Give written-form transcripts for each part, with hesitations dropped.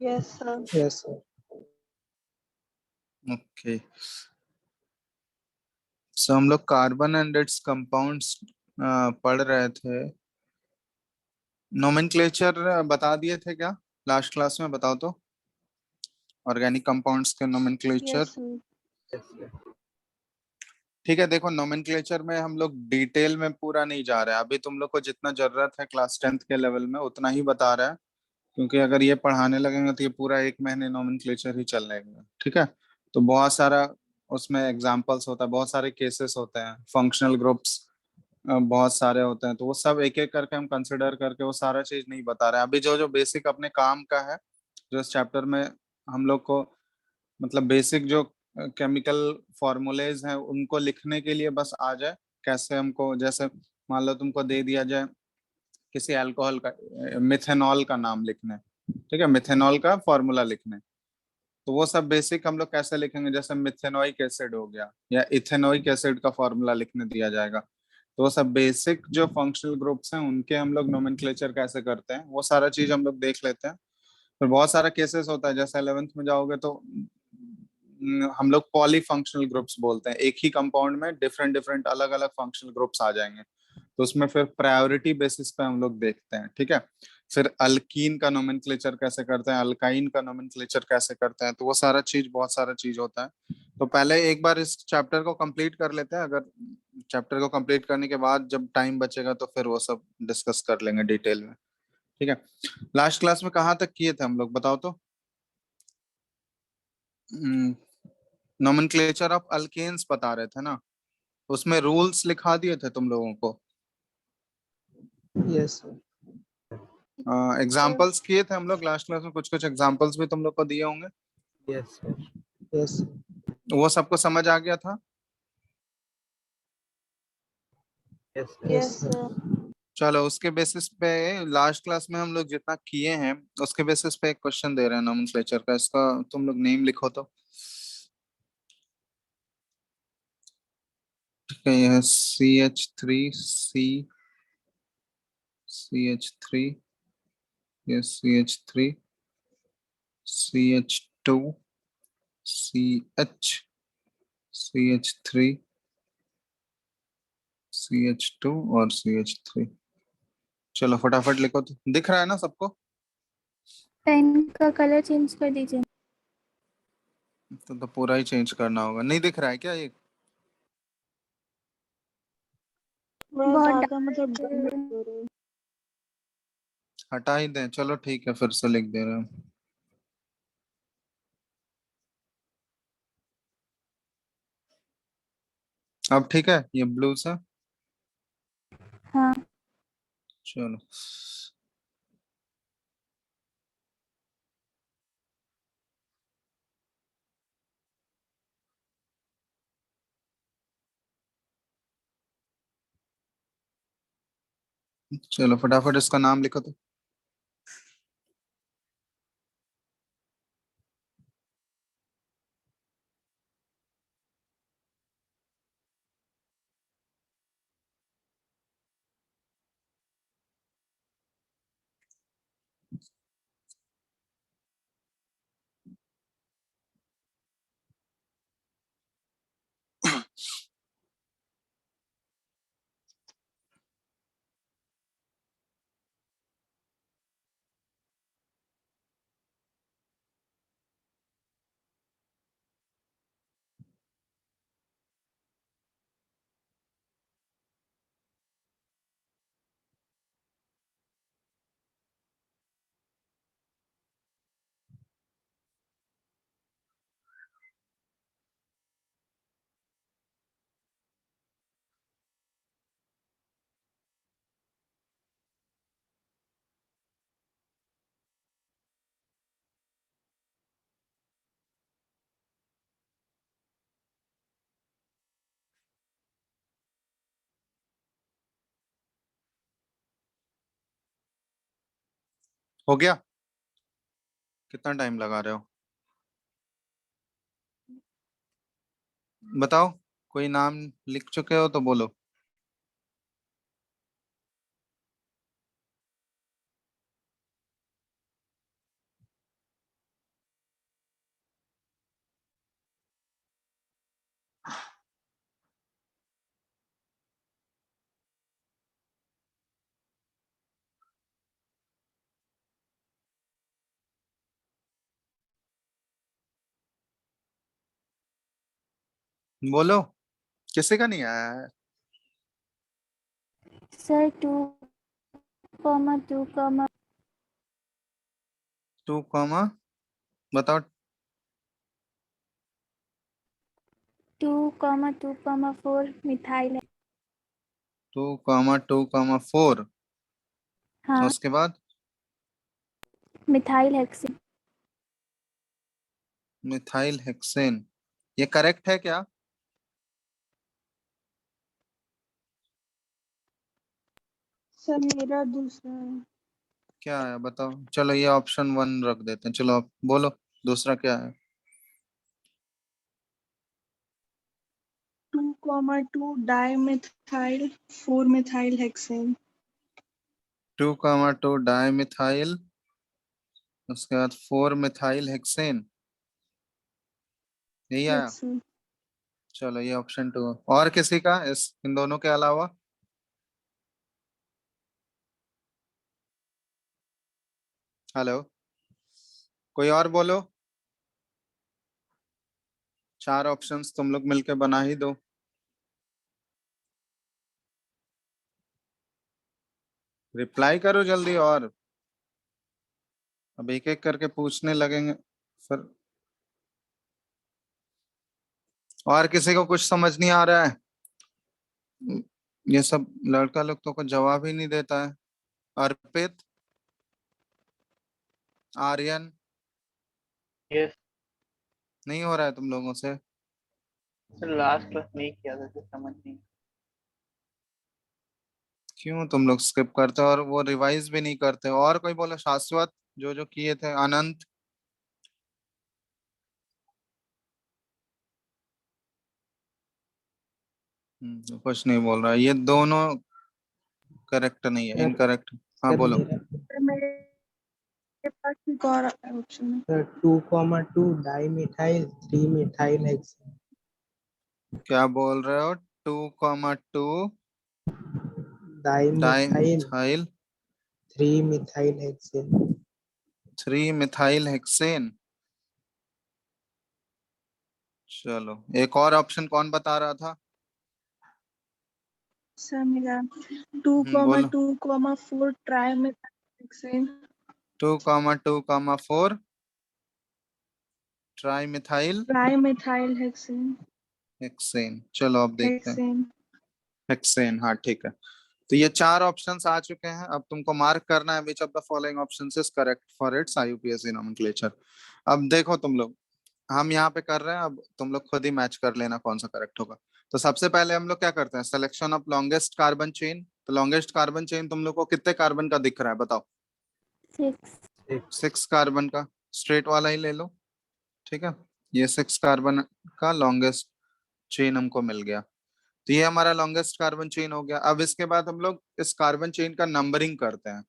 Yes, sir. Yes, sir. Okay, so हम लोग carbon and it's compounds पढ़ रहे थे। नोमेनक्लेचर बता दिए थे क्या लास्ट क्लास में? बताओ तो, ऑर्गेनिक कंपाउंड्स के नोमेनक्लेचर। Yes, sir. ठीक है, देखो नोमेनक्लेचर में हम लोग डिटेल में पूरा नहीं जा रहे हैं अभी। तुम लोग को जितना जरूरत है क्लास 10th के लेवल में उतना ही बता रहा है, क्योंकि अगर ये पढ़ाने लगेंगे तो ये पूरा एक महीने नोमेनक्लेचर ही चल रहेगा। ठीक है, तो बहुत सारा उसमें एग्जांपल्स होता है, बहुत सारे केसेस होते हैं, फंक्शनल ग्रुप्स बहुत सारे होते हैं, तो वो सब एक एक करके हम कंसिडर करके वो सारा चीज नहीं बता रहे हैं अभी। जो जो बेसिक अपने काम का है, जो इस चैप्टर में हम लोग को मतलब बेसिक जो केमिकल फॉर्मूलेज हैं उनको लिखने के लिए बस आ जाए। कैसे हमको, जैसे मान लो तुमको दे दिया जाए किसी अल्कोहल का, मिथेनॉल का नाम लिखना है, ठीक है, मिथेनॉल का फॉर्मूला लिखना है, तो वो सब बेसिक हम लोग कैसे लिखेंगे? जैसे मिथेनोइक एसिड हो गया या इथेनोइक एसिड का फॉर्मूला लिखने दिया जाएगा, तो वो सब बेसिक जो फंक्शनल ग्रुप्स हैं उनके हम लोग नोमेनक्लेचर कैसे करते हैं वो सारा चीज हम लोग देख लेते हैं। फिर बहुत सारा केसेस होता है, जैसे 11th में जाओगे तो हम लोग पॉली फंक्शनल ग्रुप्स बोलते हैं। एक ही कंपाउंड में डिफरेंट डिफरेंट अलग अलग फंक्शनल ग्रुप्स आ जाएंगे, तो उसमें फिर प्रायोरिटी बेसिस पे हम लोग देखते हैं। ठीक है, फिर अल्कीन का नोमेनक्लेचर कैसे करते हैं, अल्काइन का नोमेनक्लेचर कैसे करते हैं, तो वो सारा चीज, बहुत सारा चीज होता है। तो पहले एक बार इस चैप्टर को कंप्लीट कर लेते हैं, अगर चैप्टर को कंप्लीट करने के बाद जब टाइम बचेगा तो फिर वो सब डिस्कस कर लेंगे डिटेल में। ठीक है, लास्ट क्लास में कहाँ तक किए थे हम लोग बताओ तो? नोमेनक्लेचर ऑफ अल्केन्स बता रहे थे ना, उसमें रूल्स लिखा दिए थे तुम लोगों को, Yes, sir. एग्जाम्पल्स किए थे हम लोग लास्ट क्लास में, कुछ कुछ एग्जाम्पल्स भी तुम लोग को दिए होंगे। Yes, sir. Yes, sir. वो सबको समझ आ गया था? Yes, sir. Yes, sir. चलो, उसके बेसिस पे लास्ट क्लास में हम लोग जितना किए हैं उसके बेसिस पे एक क्वेश्चन दे रहे हैं नोमेनक्लेचर का। इसका तुम लोग नेम लिखो तो। ठीक है, यह CH3, CH3, ये CH3, CH2, CH, CH3, CH2 और CH3। चलो फटाफट लिखो तो, दिख रहा है ना सबको? पेन का कलर चेंज कर दीजिए। तो पूरा ही चेंज करना होगा। नहीं दिख रहा है क्या ये? बहुत बहुत ज्यादा मतलब डार्क डल हो रही है। हटा ही दें, चलो ठीक है, फिर से लिख दे रहे हैं। अब ठीक है, ये ब्लू सा। हाँ, चलो, चलो फटाफट इसका नाम लिखो तो। हो गया? कितना टाइम लगा रहे हो बताओ? कोई नाम लिख चुके हो तो बोलो। बोलो, किसी का नहीं आया है? सर 2,2, 2 कॉमा, बताओ। 2,2,4 मिथाइल है। 2,2,4, हाँ, उसके बाद मिथाइल हेक्सेन। Methyl hexane. ये करेक्ट है क्या? सर मेरा दूसरा है। क्या है बताओ, चलो ये ऑप्शन 1 रख देते हैं, चलो आप बोलो दूसरा क्या है। 2,2 dimethyl 4 methyl hexane. 2,2 di methyl, उसके बाद 4 मिथाइल हेक्सेन, यही आया। Yes sir. चलो ये ऑप्शन 2। और किसी का इस इन दोनों के अलावा? हेलो, कोई और बोलो। 4 ऑप्शंस तुम लोग मिलके बना ही दो। रिप्लाई करो जल्दी, और अब एक एक करके पूछने लगेंगे फिर। और किसी को कुछ समझ नहीं आ रहा है? ये सब लड़का लोग तो कुछ जवाब ही नहीं देता है। अर्पित, आर्यन, यस नहीं हो रहा है तुम लोगों से? सर, लास्ट क्लास में ही किया था तो समझ नहीं। क्यों तुम लोग स्किप करते हो और वो रिवाइज भी नहीं करते हो? और कोई बोला, शाश्वत, जो जो किए थे, अनंत। कुछ नहीं बोल रहा है। ये दोनों करेक्ट नहीं है, सर इनकरेक्ट। हाँ सर बोलो। मेरा सर मेरे पास एक और ऑप्शन है। Sir 2,2 di methyl 3 methyl hexane. क्या बोल रहे हो? 2,2 di methyl dimethyl 3 methyl hexane. 3 methyl hexane. चलो एक और ऑप्शन कौन बता रहा था? सर मेरा 2,2, बोलो। 4 trimethyl hexane. 2,2,4 tri methyl trimethyl hexane. Hexane. चलो अब देखते हैं। हेक्सेन। हेक्सेन, हाँ ठीक है। तो ये 4 ऑप्शंस आ चुके हैं। अब तुमको मार्क करना है which of the following options is correct for its IUPAC nomenclature. अब देखो तुम लोग, हम यहाँ पे कर रहे हैं, अब तुम लोग खुद ही मैच कर लेना कौन सा करेक्ट होगा। तो सबसे पहले हम लोग क्या करते हैं, selection of longest carbon chain. तो लॉन्गेस्ट कार्बन चेन तुम लोग को कितने कार्बन का दिख रहा है बताओ? 6। 6 कार्बन का, स्ट्रेट वाला ही ले लो। ठीक है, ये 6 कार्बन का लॉन्गेस्ट चेन हमको मिल गया। तो ये हमारा लॉन्गेस्ट कार्बन चेन हो गया। अब इसके बाद हम लोग इस कार्बन चेन का नंबरिंग करते हैं।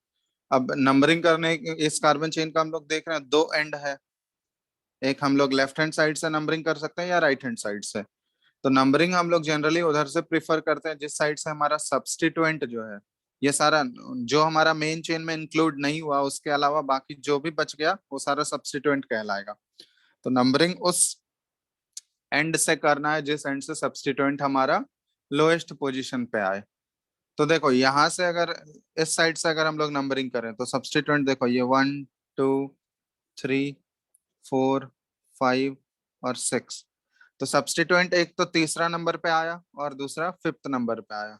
अब नंबरिंग करने, इस कार्बन चेन का हम लोग देख रहे हैं 2 एंड है। एक हम लोग लेफ्ट हैंड साइड से नंबरिंग कर सकते हैं या राइट हैंड साइड से। तो नंबरिंग हम लोग जनरली उधर से प्रिफर करते हैं जिस साइड से हमारा सब्स्टिट्यूएंट जो है, ये सारा जो हमारा मेन चेन में इंक्लूड नहीं हुआ उसके अलावा बाकी जो भी बच गया वो सारा सब्स्टिट्यूएंट कहलाएगा। तो नंबरिंग उस एंड से करना है जिस एंड से सब्स्टिट्यूएंट हमारा लोएस्ट पोजीशन पे आए। तो देखो यहाँ से अगर इस साइड से अगर हम लोग नंबरिंग करें तो सब्स्टिट्यूएंट देखो, ये 1 2 3 4 5 और 6। तो सब्स्टिट्यूएंट एक तो तीसरा नंबर पे आया और दूसरा 5th नंबर पे आया।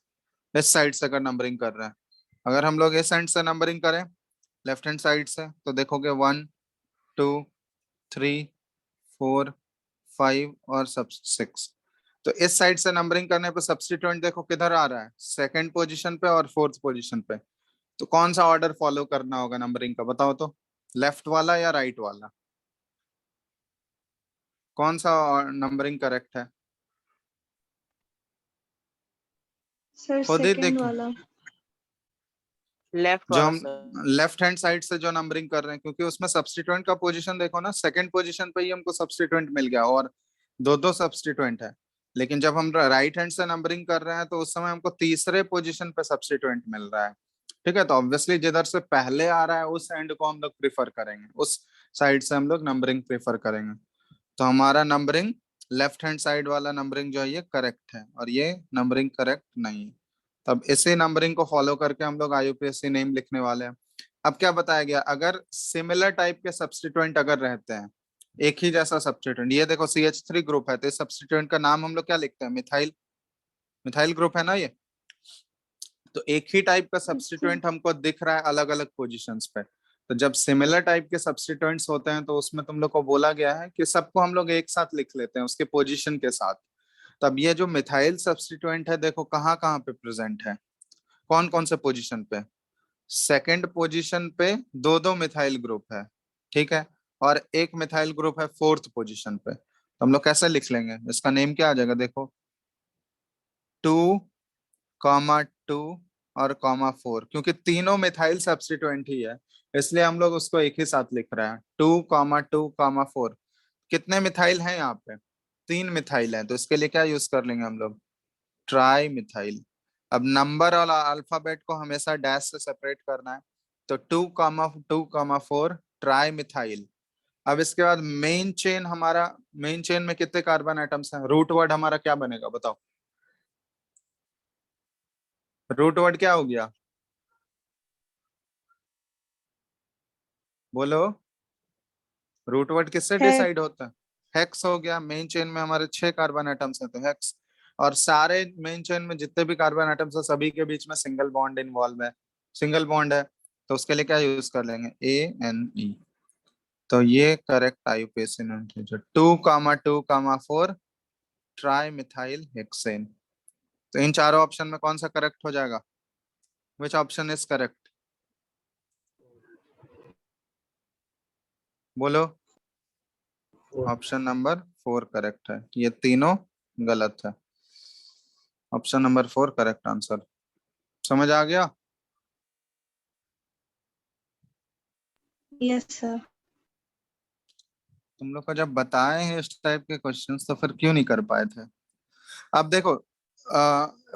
इस साइड से अगर नंबरिंग कर रहे हैं, अगर हम लोग इस एंड से नंबरिंग करें लेफ्ट हैंड साइड से तो देखोगे 1 2 3 4 5 और सब 6। तो इस साइड से नंबरिंग करने पे सब्स्टिट्यूएंट देखो किधर आ रहा है, सेकंड पोजीशन पे और 4th पोजीशन पे। तो कौन सा ऑर्डर फॉलो करना होगा नंबरिंग का बताओ तो, लेफ्ट वाला या राइट वाला? कौन सा नंबरिंग करेक्ट है? सर खुद ही सेकंड देखिए, वाला। लेफ्ट जो वाला हम सर। लेफ्ट हैंड साइड से जो नंबरिंग कर रहे हैं, क्योंकि उसमें सब्स्टिट्यूएंट का पोजीशन देखो ना, सेकंड पोजीशन पे ही हमको सब्स्टिट्यूएंट मिल गया और दो दो सब्स्टिट्यूएंट है। लेकिन जब हम राइट हैंड से नंबरिंग कर रहे हैं तो उस समय हमको तीसरे पोजीशन पे सब्स्टिट्यूएंट मिल रहा है। ठीक है, तो ऑब्वियसली जिधर से पहले आ रहा है उस एंड को हम लोग प्रिफर करेंगे, उस साइड से हम लोग नंबरिंग प्रिफर करेंगे। तो हमारा नंबरिंग लेफ्ट हैंड साइड वाला नंबरिंग जो है ये करेक्ट है और ये नंबरिंग करेक्ट नहीं है। तब इसी नंबरिंग को फॉलो करके हम लोग IUPAC नेम लिखने वाले हैं। अब क्या बताया गया, अगर सिमिलर टाइप के सब्स्टिट्यूएंट अगर रहते हैं, एक ही जैसा सब्स्टिट्यूएंट, ये देखो CH3 ग्रुप है तो इस सब्स्टिट्यूएंट का नाम हम लोग क्या लिखते हैं, मिथाइल। मिथाइल ग्रुप है ना ये। तो एक ही टाइप का सब्स्टिट्यूएंट हमको दिख रहा है अलग अलग पोजीशंस पे। तो जब सिमिलर टाइप के सब्स्टिट्यूएंट्स होते हैं तो उसमें तुम लोग को बोला गया है कि सबको हम लोग एक साथ लिख लेते हैं उसके पोजीशन के साथ। तब ये जो मिथाइल सब्स्टिट्यूएंट है देखो कहाँ कहाँ पे प्रेजेंट है, कौन कौन से पोजीशन पे। सेकंड पोजीशन पे दो दो मिथाइल ग्रुप है, ठीक है, और एक मिथाइल ग्रुप है फोर्थ पोजीशन पे। तो हम लोग कैसे लिख लेंगे, इसका नेम क्या आ जाएगा, देखो 2,2 और 4, क्योंकि तीनों मिथाइल सब्स्टिट्यूएंट ही है इसलिए हम लोग उसको एक ही साथ लिख रहे हैं 2,2,4। कितने मिथाइल हैं यहाँ पे, 3 मिथाइल हैं, तो इसके लिए क्या यूज कर लेंगे हम लोग, ट्राई मिथाइल। अब नंबर और अल्फाबेट को हमेशा डैश से सेपरेट करना है, तो 2,2,4 ट्राई मिथाइल। अब इसके बाद मेन चेन, हमारा मेन चेन में कितने कार्बन एटम्स हैं, रूट वर्ड हमारा क्या बनेगा बताओ, रूट वर्ड क्या हो गया, बोलो। रूट वर्ड किससे है। डिसाइड होता है, हेक्स हो गया। मेन चेन में हमारे 6 कार्बन एटम्स हैं तो हेक्स। और सारे मेन चेन में जितने भी कार्बन एटम्स है सभी के बीच में सिंगल बॉन्ड इन्वॉल्व है, सिंगल बॉन्ड है, तो उसके लिए क्या यूज कर लेंगे, ANE। तो ये correct IUPAC nomenclature 2,2,4 tri methyl hexane. तो इन चारों ऑप्शन में कौन सा करेक्ट हो जाएगा, विच ऑप्शन इज करेक्ट, बोलो। ऑप्शन नंबर 4 करेक्ट है, ये तीनों गलत है। Option number 4 correct answer. समझ आ गया। Yes sir. तुम लोग को जब बताए हैं इस टाइप के क्वेश्चंस तो फिर क्यों नहीं कर पाए थे। अब देखो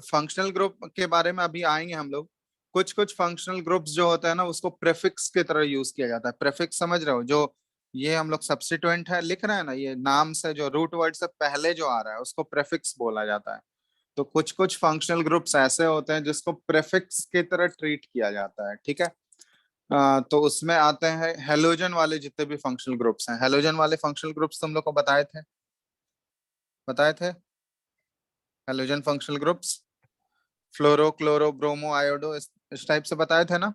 फंक्शनल ग्रुप के बारे में अभी आएंगे हम लोग। कुछ कुछ फंक्शनल ग्रुप्स जो होता है ना उसको प्रेफिक्स की तरह यूज किया जाता है। प्रेफिक्स समझ रहे हो, जो ये हम लोग सब्स्टिट्यूएंट है लिख रहे हैं ना, ये नाम से जो रूट वर्ड से पहले जो आ रहा है उसको प्रेफिक्स बोला जाता है। तो कुछ कुछ फंक्शनल ग्रुप्स ऐसे होते हैं जिसको प्रेफिक्स की तरह ट्रीट किया जाता है, ठीक है। तो उसमें आते हैं हेलोजन वाले जितने भी फंक्शनल ग्रुप्स हैं। हेलोजन वाले फंक्शनल ग्रुप्स तुम लोग को बताए थे, बताए थे halogen functional groups, fluoro chloro bromo iodo, इस टाइप से बताए थे ना।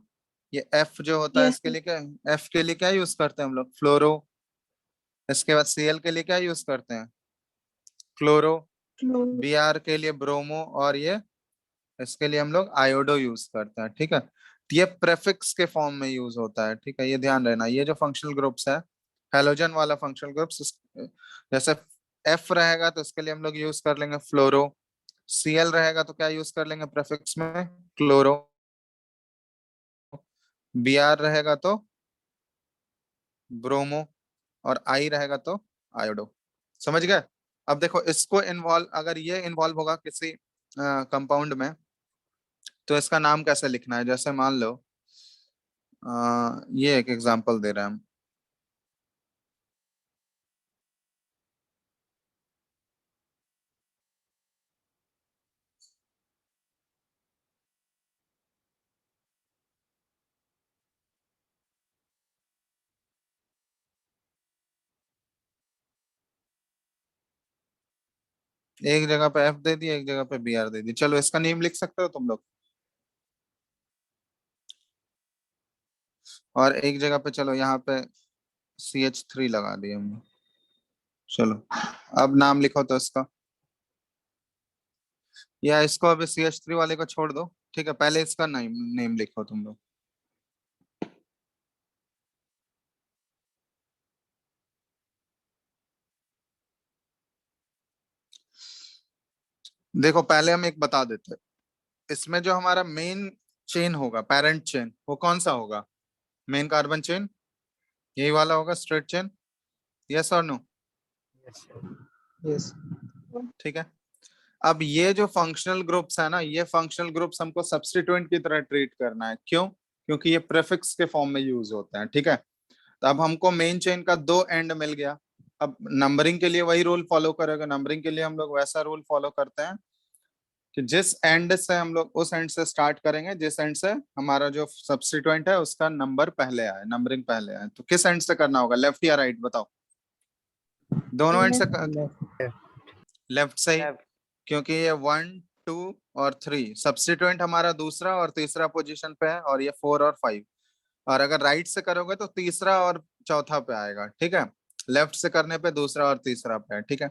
ये F जो होता है यस इसके लिए क्या, F के लिए क्या यूज करते हैं हम लोग, फ्लोरो। इसके बाद Cl के लिए क्या यूज करते हैं, क्लोरो। सर। Br के लिए ब्रोमो, और ये इसके लिए हम लोग आयोडो यूज करते हैं, ठीक है। तो ये प्रेफिक्स के फॉर्म में यूज होता है, ठीक है, ये ध्यान रहना। ये जो फंक्शनल ग्रुप्स है, हेलोजन वाला फंक्शनल ग्रुप्स, जैसे F रहेगा तो इसके लिए हम लोग यूज कर लेंगे फ्लोरो। Cl रहेगा तो क्या यूज कर लेंगे प्रेफिक्स में, क्लोरो। Br रहेगा तो ब्रोमो, और I रहेगा तो आयोडो। समझ गए। अब देखो इसको इन्वॉल्व, अगर ये इन्वॉल्व होगा किसी कंपाउंड में तो इसका नाम कैसे लिखना है, जैसे मान लो ये एक एग्जांपल दे रहे हैं हम। एक जगह पे F दे दिया, एक जगह पे Br दे दी, चलो इसका नेम लिख सकते हो तुम लोग। और एक जगह पे चलो यहाँ पे CH3 लगा दिया हमने। चलो अब नाम लिखो तो इसका, या इसको अभी CH3 वाले को छोड़ दो, ठीक है, पहले इसका नेम नेम लिखो तुम लोग। देखो पहले हम एक बता देते हैं, इसमें जो हमारा मेन चेन होगा, पेरेंट चेन, वो कौन सा होगा, मेन कार्बन चेन यही वाला होगा, स्ट्रेट चेन। यस और नो, यस। ठीक है। अब ये जो फंक्शनल ग्रुप्स है ना, ये फंक्शनल ग्रुप्स हमको सब्स्टिट्यूएंट की तरह ट्रीट करना है, क्यों, क्योंकि ये प्रेफिक्स के फॉर्म में यूज होते हैं, ठीक है। तो अब हमको मेन चेन का 2 एंड मिल गया, अब नंबरिंग के लिए वही रूल फॉलो करेगा। नंबरिंग के लिए हम लोग वैसा रूल फॉलो करते हैं कि जिस एंड से हम लोग उस एंड से स्टार्ट करेंगे जिस एंड से हमारा जो सब्स्टिट्यूएंट है उसका नंबर पहले आए, नंबरिंग पहले आए। तो किस एंड से करना होगा, लेफ्ट या राइट बताओ? दोनों एंड से लेफ्ट से ही, लेफ्ट। क्योंकि ये 1 2 और 3 सब्स्टिट्यूएंट हमारा दूसरा और तीसरा पोजीशन पे है, और ये 4 और 5। और अगर राइट से करोगे तो तीसरा और चौथा पे आएगा, ठीक है। लेफ्ट से करने पे दूसरा और तीसरा पे है, ठीक है।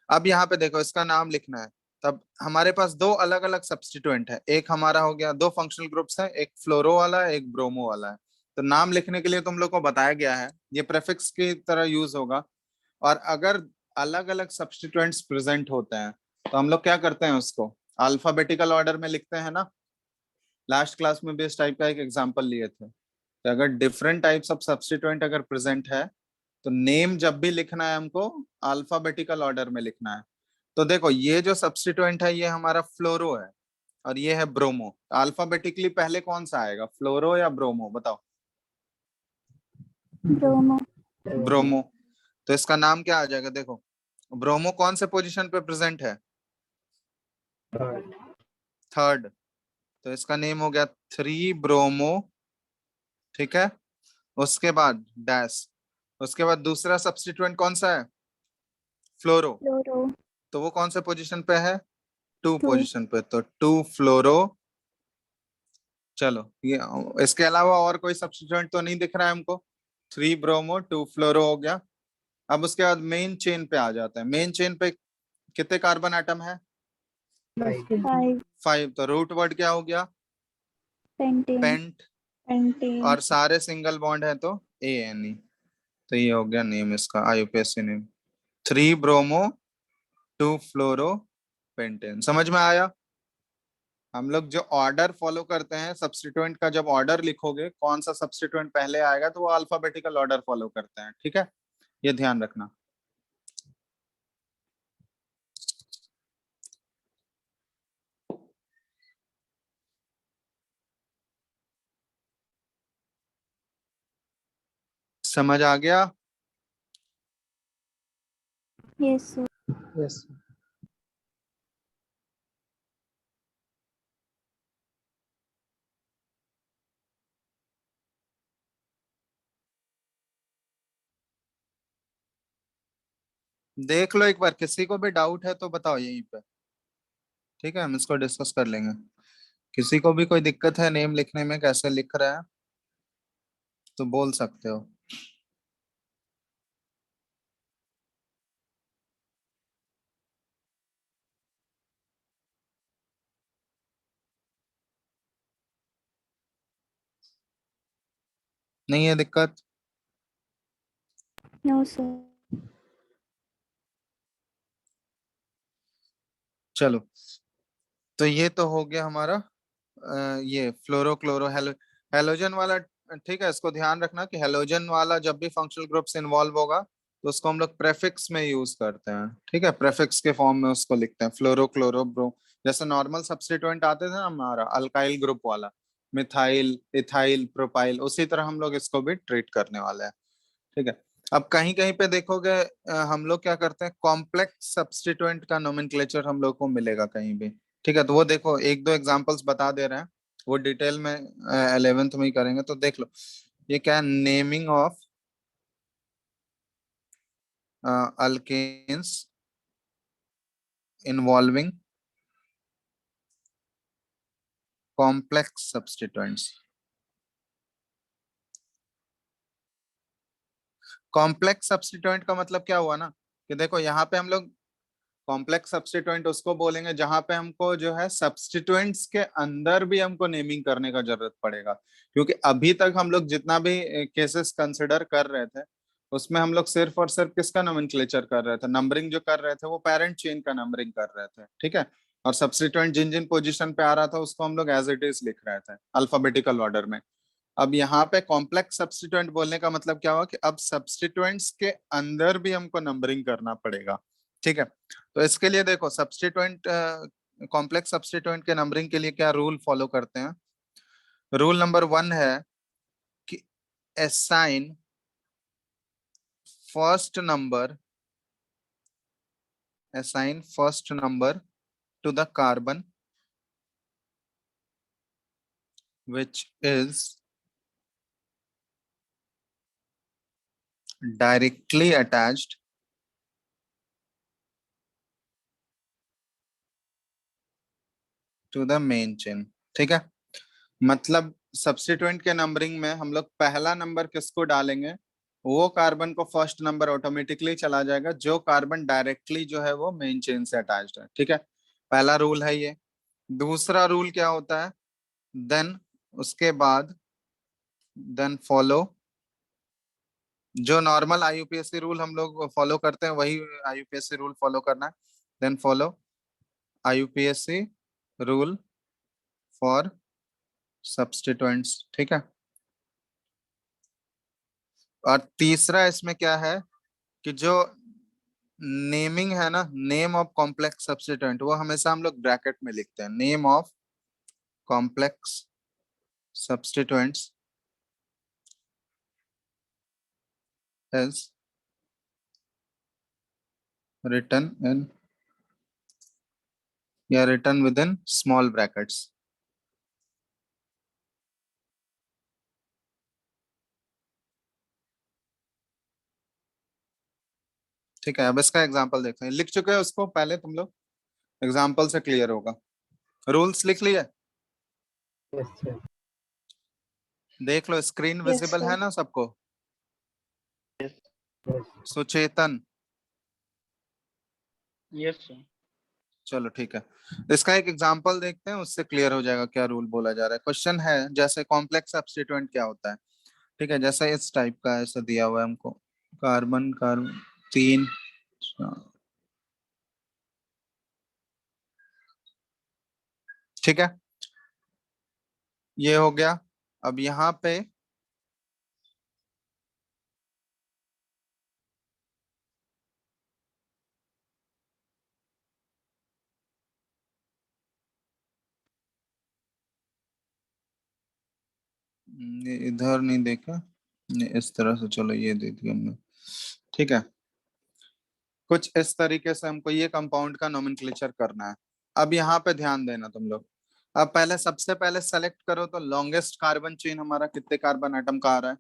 अब यहाँ पे देखो इसका नाम लिखना है। तब हमारे पास दो अलग अलग सब्स्टिट्यूएंट है, एक हमारा हो गया, दो फंक्शनल ग्रुप्स है, एक फ्लोरो वाला है एक ब्रोमो वाला है। तो नाम लिखने के लिए तुम लोग को बताया गया है ये प्रेफिक्स की तरह यूज होगा। और अगर अलग अलग सब्स्टिट्यूएंट्स प्रेजेंट होते हैं तो हम लोग क्या करते हैं, उसको अल्फाबेटिकल ऑर्डर में लिखते हैं ना। लास्ट क्लास में भी इस टाइप का एक एग्जांपल लिए थे। तो अगर डिफरेंट टाइप्स ऑफ सब्स्टिट्यूएंट अगर प्रेजेंट है तो नेम जब भी लिखना है हमको अल्फाबेटिकल ऑर्डर में लिखना है। तो देखो ये जो सब्स्टिट्यूएंट है ये हमारा फ्लोरो है और ये है ब्रोमो। अल्फाबेटिकली पहले कौन सा आएगा, फ्लोरो या ब्रोमो, बताओ? ब्रोमो। ब्रोमो। तो इसका नाम क्या आ जाएगा, देखो ब्रोमो कौन से पोजीशन पे प्रेजेंट है, थर्ड। तो इसका नेम हो गया 3 ब्रोमो, ठीक है। उसके बाद डैश, उसके बाद दूसरा सब्स्टिट्यूएंट कौन सा है, फ्लोरो। फ्लोरो। तो वो कौन से पोजीशन पे है, 2 2। पोजीशन पे। तो 2 फ्लोरो। चलो ये इसके अलावा और कोई सब्स्टिट्यूएंट तो नहीं दिख रहा है हमको। 3 ब्रोमो 2 फ्लोरो हो गया। अब उसके बाद मेन चेन पे आ जाता है। मेन चेन पे कितने कार्बन एटम है, 5। 5। तो रूट वर्ड क्या हो गया, पेंटेन। पेंट। पेंटेन। और सारे सिंगल बॉन्ड है तो ANE। तो ये हो गया नेम इसका, IUPAC नेम 3 ब्रोमो 2 फ्लोरो पेंटेन। समझ में आया? हम लोग जो ऑर्डर फॉलो करते हैं सब्स्टिट्यूएंट का, जब ऑर्डर लिखोगे कौन सा सब्स्टिट्यूएंट पहले आएगा तो वो अल्फाबेटिकल ऑर्डर फॉलो करते हैं, ठीक है। ये ध्यान रखना। समझ आ गया? Yes sir. यस। देख लो एक बार, किसी को भी डाउट है तो बताओ यहीं पे, ठीक है। हम इसको डिस्कस कर लेंगे। किसी को भी कोई दिक्कत है नेम लिखने में, कैसे लिख रहा है, तो बोल सकते हो। नहीं है दिक्कत? No sir. चलो तो ये तो हो गया हमारा ये फ्लोरो क्लोरो हेलोजन वाला, ठीक है। इसको ध्यान रखना कि हेलोजन वाला जब भी फंक्शनल ग्रुप से इन्वॉल्व होगा तो उसको हम लोग प्रेफिक्स में यूज करते हैं, ठीक है। प्रेफिक्स के फॉर्म में उसको लिखते हैं, फ्लोरो क्लोरो ब्रो। जैसे नॉर्मल सब्स्टिट्यूएंट आते थे ना हमारा अल्काइल ग्रुप वाला, मिथाइल इथाइल प्रोपाइल, उसी तरह हम लोग इसको भी ट्रीट करने वाले हैं, ठीक है। अब कहीं कहीं पे देखोगे हम लोग क्या करते हैं, कॉम्प्लेक्स सब्स्टिट्यूएंट का नोमेनक्लेचर हम लोग को मिलेगा कहीं भी, ठीक है। तो वो देखो एक दो एग्जांपल्स बता दे रहे हैं, वो डिटेल में 11th में ही करेंगे। तो देख लो ये क्या है, naming of alkanes involving complex substituents. Complex substituent का मतलब क्या हुआ ना, कि देखो यहाँ पे हम लोग कॉम्प्लेक्स सब्स्टिट्यूएंट उसको बोलेंगे जहां पे हमको जो है सब्स्टिट्यूएंट्स के अंदर भी हमको नेमिंग करने का जरूरत पड़ेगा। क्योंकि अभी तक हम लोग जितना भी केसेस कंसिडर कर रहे थे उसमें हम लोग सिर्फ और सिर्फ किसका नोमेनक्लेचर कर रहे थे, नंबरिंग जो कर रहे थे वो पेरेंट चेन का नंबरिंग कर रहे थे, ठीक है। और सब्स्टिट्यूएंट जिन जिन पोजीशन पे आ रहा था उसको हम लोग एज इट इज लिख रहे थे अल्फाबेटिकल ऑर्डर में। अब यहाँ पे कॉम्प्लेक्स सब्स्टिट्यूएंट बोलने का मतलब क्या हुआ कि अब सब्स्टिट्यूएंट्स के अंदर भी हमको नंबरिंग करना पड़ेगा, ठीक है। तो इसके लिए देखो सब्स्टिट्यूएंट कॉम्प्लेक्स सब्स्टिट्यूएंट के नंबरिंग के लिए क्या रूल फॉलो करते हैं। रूल नंबर 1 है कि assign first number assign first number to the carbon which is directly attached to the main chain। ठीक है, मतलब सब्स्टिट्यूएंट के नंबरिंग में हम लोग पहला नंबर किसको डालेंगे, वो कार्बन को फर्स्ट नंबर ऑटोमेटिकली चला जाएगा जो कार्बन डायरेक्टली जो है वो मेन चेन से अटैच्ड है। ठीक है, पहला रूल है ये। दूसरा रूल क्या होता है, देन उसके बाद देन फॉलो, जो नॉर्मल आईयूपीएससी रूल हम लोग फॉलो करते हैं वही आईयूपीएससी रूल फॉलो करना है। Then follow IUPAC rule for substituents. ठीक है, और तीसरा इसमें क्या है कि जो नेमिंग है ना, नेम ऑफ कॉम्प्लेक्स सब्स्टिट्यूएंट, वो हमेशा हम लोग ब्रैकेट में लिखते हैं। Name of complex substituents is written in या written within small brackets। ठीक है, अब इसका एग्जांपल देखते हैं। लिख चुके हैं उसको पहले तुम लोग, एग्जांपल से क्लियर होगा। रूल्स लिख लिए, Yes, sir. देख लो, स्क्रीन Yes, विजिबल sir. है ना सबको? Yes. Suchetan, yes sir. चलो ठीक है, इसका एक एग्जांपल देखते हैं, उससे क्लियर हो जाएगा क्या रूल बोला जा रहा है। क्वेश्चन है जैसे कॉम्प्लेक्स सब्स्टिट्यूएंट क्या होता है। ठीक है, जैसे इस टाइप का ऐसा दिया हुआ है हमको, कार्बन कार्बन 3, ठीक है, ये हो गया। अब यहाँ पे ये इधर नहीं देखा, नहीं इस तरह से, चलो ये दे दिया हमने। ठीक है, कुछ इस तरीके से हमको ये कंपाउंड का नोमेनक्लेचर करना है। अब यहाँ पे ध्यान देना तुम लोग। अब पहले सबसे पहले सेलेक्ट करो तो लॉन्गेस्ट कार्बन चेन हमारा कितने कार्बन एटम का आ रहा है,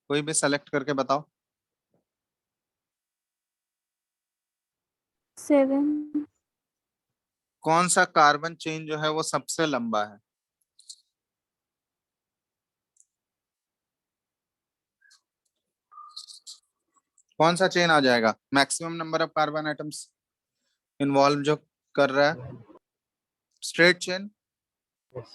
कोई भी सेलेक्ट करके बताओ। 7. कौन सा कार्बन चेन जो है वो सबसे लंबा है? कौन सा चेन आ जाएगा maximum number of carbon atoms involve जो कर रहा है? Straight chain, Yes.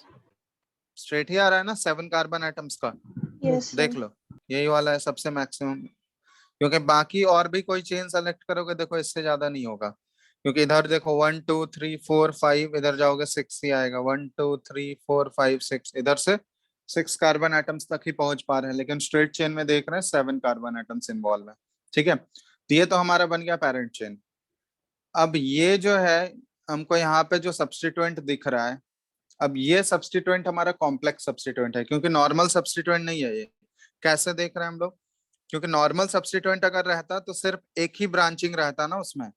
स्ट्रेट ही आ रहा है ना 7 कार्बन एटम्स का। Yes, sir. देख लो, यही वाला है सबसे मैक्सिमम, क्योंकि बाकी और भी कोई चेन सेलेक्ट करोगे देखो इससे ज्यादा नहीं होगा, क्योंकि इधर देखो 1 2 3 4 5, इधर जाओगे 6 ही आएगा। 1 2 3 4 5 6, इधर से 6 कार्बन एटम्स तक ही पहुंच पा रहे हैं, लेकिन स्ट्रेट चेन में देख रहे हैं 7 कार्बन एटम्स इन्वॉल्व है। ठीक है, तो ये तो हमारा बन गया पेरेंट चेन। अब ये जो है हमको यहाँ पे जो सब्स्टिट्यूएंट दिख रहा है, अब ये सब्स्टिट्यूएंट हमारा कॉम्प्लेक्स सब्स्टिट्यूएंट है, क्योंकि नॉर्मल सब्स्टिट्यूएंट नहीं है ये। कैसे देख रहे हैं हम लोग, क्योंकि नॉर्मल सब्स्टिट्यूएंट अगर रहता तो सिर्फ एक ही ब्रांचिंग रहता ना उसमें,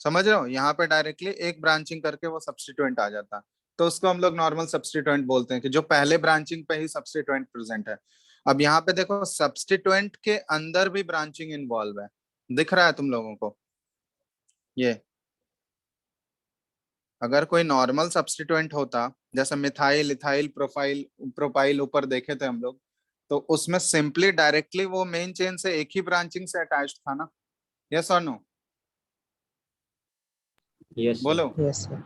समझ रहे हो? यहाँ पे डायरेक्टली एक ब्रांचिंग करके वो सब्स्टिट्यूएंट आ जाता, तो उसको हम लोग नॉर्मल सब्स्टिट्यूएंट बोलते हैं कि जो पहले ब्रांचिंग पे ही सब्स्टिट्यूएंट प्रेजेंट है। अब यहाँ पे देखो सब्स्टिट्यूएंट के अंदर भी ब्रांचिंग इन्वॉल्व है, दिख रहा है तुम लोगों को? ये अगर कोई नॉर्मल सब्स्टिट्यूएंट होता जैसे मिथाइल इथाइल प्रोफाइल प्रोपाइल ऊपर देखे थे हम लोग, तो उसमें सिंपली डायरेक्टली वो मेन चेन से एक ही ब्रांचिंग से अटैच्ड था ना, यस और नो? Yes sir. बोलो। Yes, sir.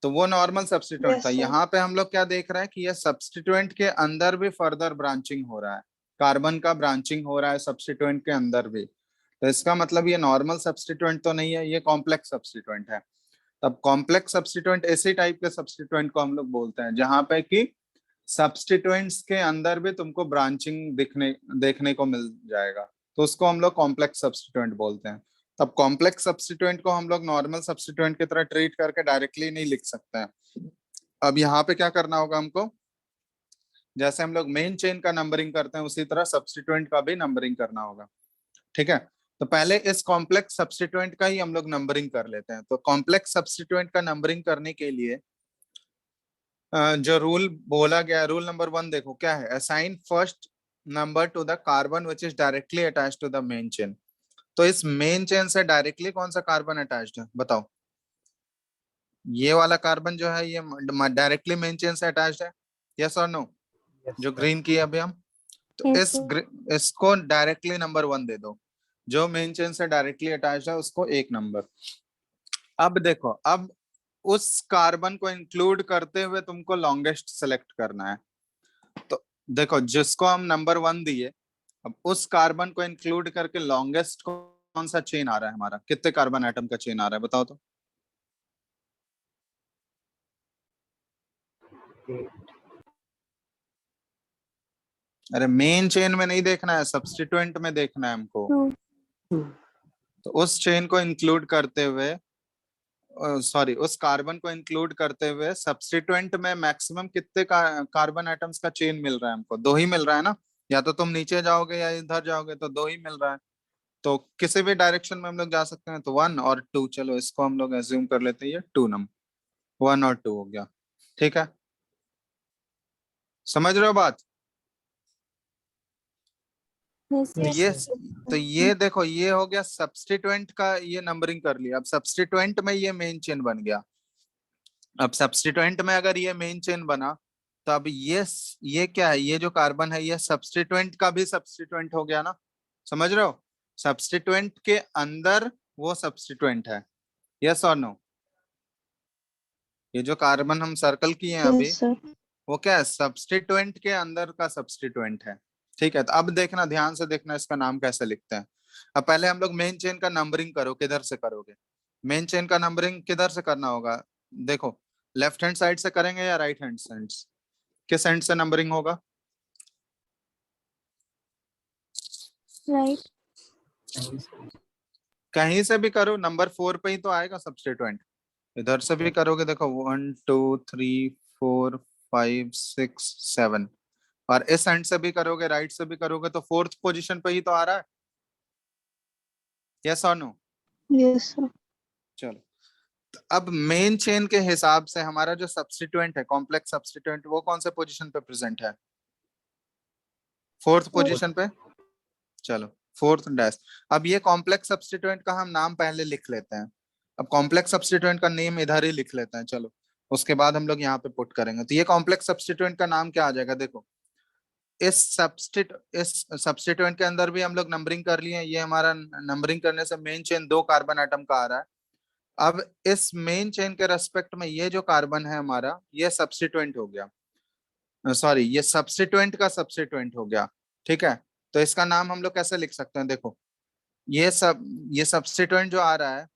तो वो नॉर्मल सब्स्टिट्यूएंट Yes, था। sir. यहाँ पे हम लोग क्या देख रहे हैं कि ये सब्स्टिट्यूएंट के अंदर भी फर्दर ब्रांचिंग हो रहा है, कार्बन का ब्रांचिंग हो रहा है सब्स्टिट्यूएंट के अंदर भी। तो इसका मतलब ये नॉर्मल सब्स्टिट्यूएंट तो नहीं है, ये कॉम्प्लेक्स सब्स्टिट्यूएंट है। तब कॉम्प्लेक्स सब्स्टिट्यूएंट ऐसे टाइप के सब्स्टिट्यूएंट को हम लोग बोलते हैं जहां पे कि सब्स्टिट्यूएंट्स के अंदर भी तुमको ब्रांचिंग देखने को मिल जाएगा, तो उसको हम लोग कॉम्प्लेक्स सब्स्टिट्यूएंट बोलते हैं। तब कॉम्प्लेक्स सब्स्टिट्यूएंट को हम लोग नॉर्मल सब्स्टिट्यूएंट की तरह ट्रीट करके डायरेक्टली नहीं लिख सकते हैं। अब यहाँ पे क्या करना होगा हमको, जैसे हम लोग मेन चेन का नंबरिंग करते हैं उसी तरह सब्स्टिट्यूएंट का भी नंबरिंग करना होगा। ठीक है, तो पहले इस कॉम्प्लेक्स सब्स्टिट्यूएंट का ही हम लोग नंबरिंग कर लेते हैं। तो कॉम्प्लेक्स सब्स्टिट्यूएंट का नंबरिंग करने के लिए जो रूल बोला गया, रूल नंबर 1 देखो क्या है, assign first number to the carbon which is directly attached to the main chain. तो इस मेन चेन से डायरेक्टली कौन सा कार्बन अटैच्ड है बताओ? ये वाला कार्बन जो है ये डायरेक्टली मेन चेन से अटैच्ड है, यस और नो? Yes, जो sir. ग्रीन की है अभी हम, तो Yes, sir. इसको डायरेक्टली नंबर 1 दे दो। जो मेन चेन से डायरेक्टली अटैच्ड है उसको 1 नंबर। अब देखो, अब उस कार्बन को इंक्लूड करते हुए तुमको लॉन्गेस्ट सेलेक्ट करना है। तो देखो, जिसको हम नंबर 1 दिए, अब उस कार्बन को इंक्लूड करके लॉन्गेस्ट कौन सा चेन आ रहा है हमारा? कितने कार्बन एटम का चेन आ रहा है बताओ तो? 8. अरे मेन चेन में नहीं देखना है, सब्स्टिट्यूएंट में देखना है हमको। 2. तो उस चेन को इंक्लूड करते हुए, सॉरी, उस कार्बन को इंक्लूड करते हुए सब्स्टिट्यूएंट में मैक्सिमम कितने कार्बन एटम्स का चेन मिल रहा है हमको? 2 ही मिल रहा है ना? या तो तुम नीचे जाओगे या इधर जाओगे, तो 2 ही मिल रहा है। तो किसी भी डायरेक्शन में हम लोग जा सकते हैं। तो 1 और 2, चलो इसको हम लोग एज्यूम कर लेते हैं ये 2 नंबर, 1 और 2 हो गया। ठीक है, समझ रहे हो बात? Yes, तो yes. ये Yes, तो ये देखो, ये हो गया सब्स्टिट्यूएंट का, ये नंबरिंग कर लिया। अब सब्स्टिट्यूएंट में ये मेन चेन बन गया। अब सब्स्टिट्यूएंट में अगर ये मेन चेन बना, तो अब ये क्या है? ये जो कार्बन है ये सब्स्टिट्यूएंट का भी सब्स्टिट्यूएंट हो गया ना? समझ रहे हो? सब्स्टिट्यूएंट के अंदर वो सब्स्टिट्यूएंट है, यस और नो? ये जो कार्बन हम सर्कल किए हैं अभी, Yes, sir. वो क्या है? सब्स्टिट्यूएंट के अंदर का सब्स्टिट्यूएंट है। ठीक है, तो अब देखना, ध्यान से देखना इसका नाम कैसे लिखते हैं। अब पहले हम लोग मेन चेन का नंबरिंग करो, किधर से करोगे? मेन चेन का नंबरिंग किधर से करना होगा? देखो, लेफ्ट हैंड साइड से करेंगे या राइट हैंड साइड से? किस हैंड से नंबरिंग होगा? Right. कहीं से भी करो, नंबर 4 पे ही तो आएगा सब्स्टिट्यूएंट। इधर से भी करोगे, देखो 1 2 3 4 5 6 7, और इस हैंड से भी करोगे, राइट से भी करोगे, तो 4th पोजीशन पे ही तो आ रहा है, यस और नो? Yes, sir. चलो, तो अब मेन चेन के हिसाब से हमारा जो सब्स्टिट्यूएंट है, कॉम्प्लेक्स सब्स्टिट्यूएंट, वो कौन से पोजीशन पे प्रेजेंट है? 4th पोजीशन पे। चलो, 4th डैश। अब ये कॉम्प्लेक्स सब्स्टिट्यूएंट का हम नाम पहले लिख लेते हैं। अब कॉम्प्लेक्स सब्स्टिट्यूएंट का नेम इधर ही लिख लेते हैं, चलो, उसके बाद हम लोग यहाँ पे पुट करेंगे। तो ये कॉम्प्लेक्स सब्स्टिट्यूएंट का नाम क्या आ जाएगा? देखो, इस सब्स्टिट्यूएंट के अंदर भी हम लोग नंबरिंग कर लिए। ये हमारा नंबरिंग करने से मेन चेन 2 कार्बन एटम का आ रहा है। अब इस मेन चेन के रेस्पेक्ट में ये जो कार्बन है हमारा, ये सब्स्टिट्यूएंट हो गया, सॉरी, ये सब्स्टिट्यूएंट का सब्स्टिट्यूएंट हो गया। ठीक है, तो इसका नाम हम लोग कैसे लिख सकते हैं? देखो, ये सब्स्टिट्यूएंट जो आ रहा है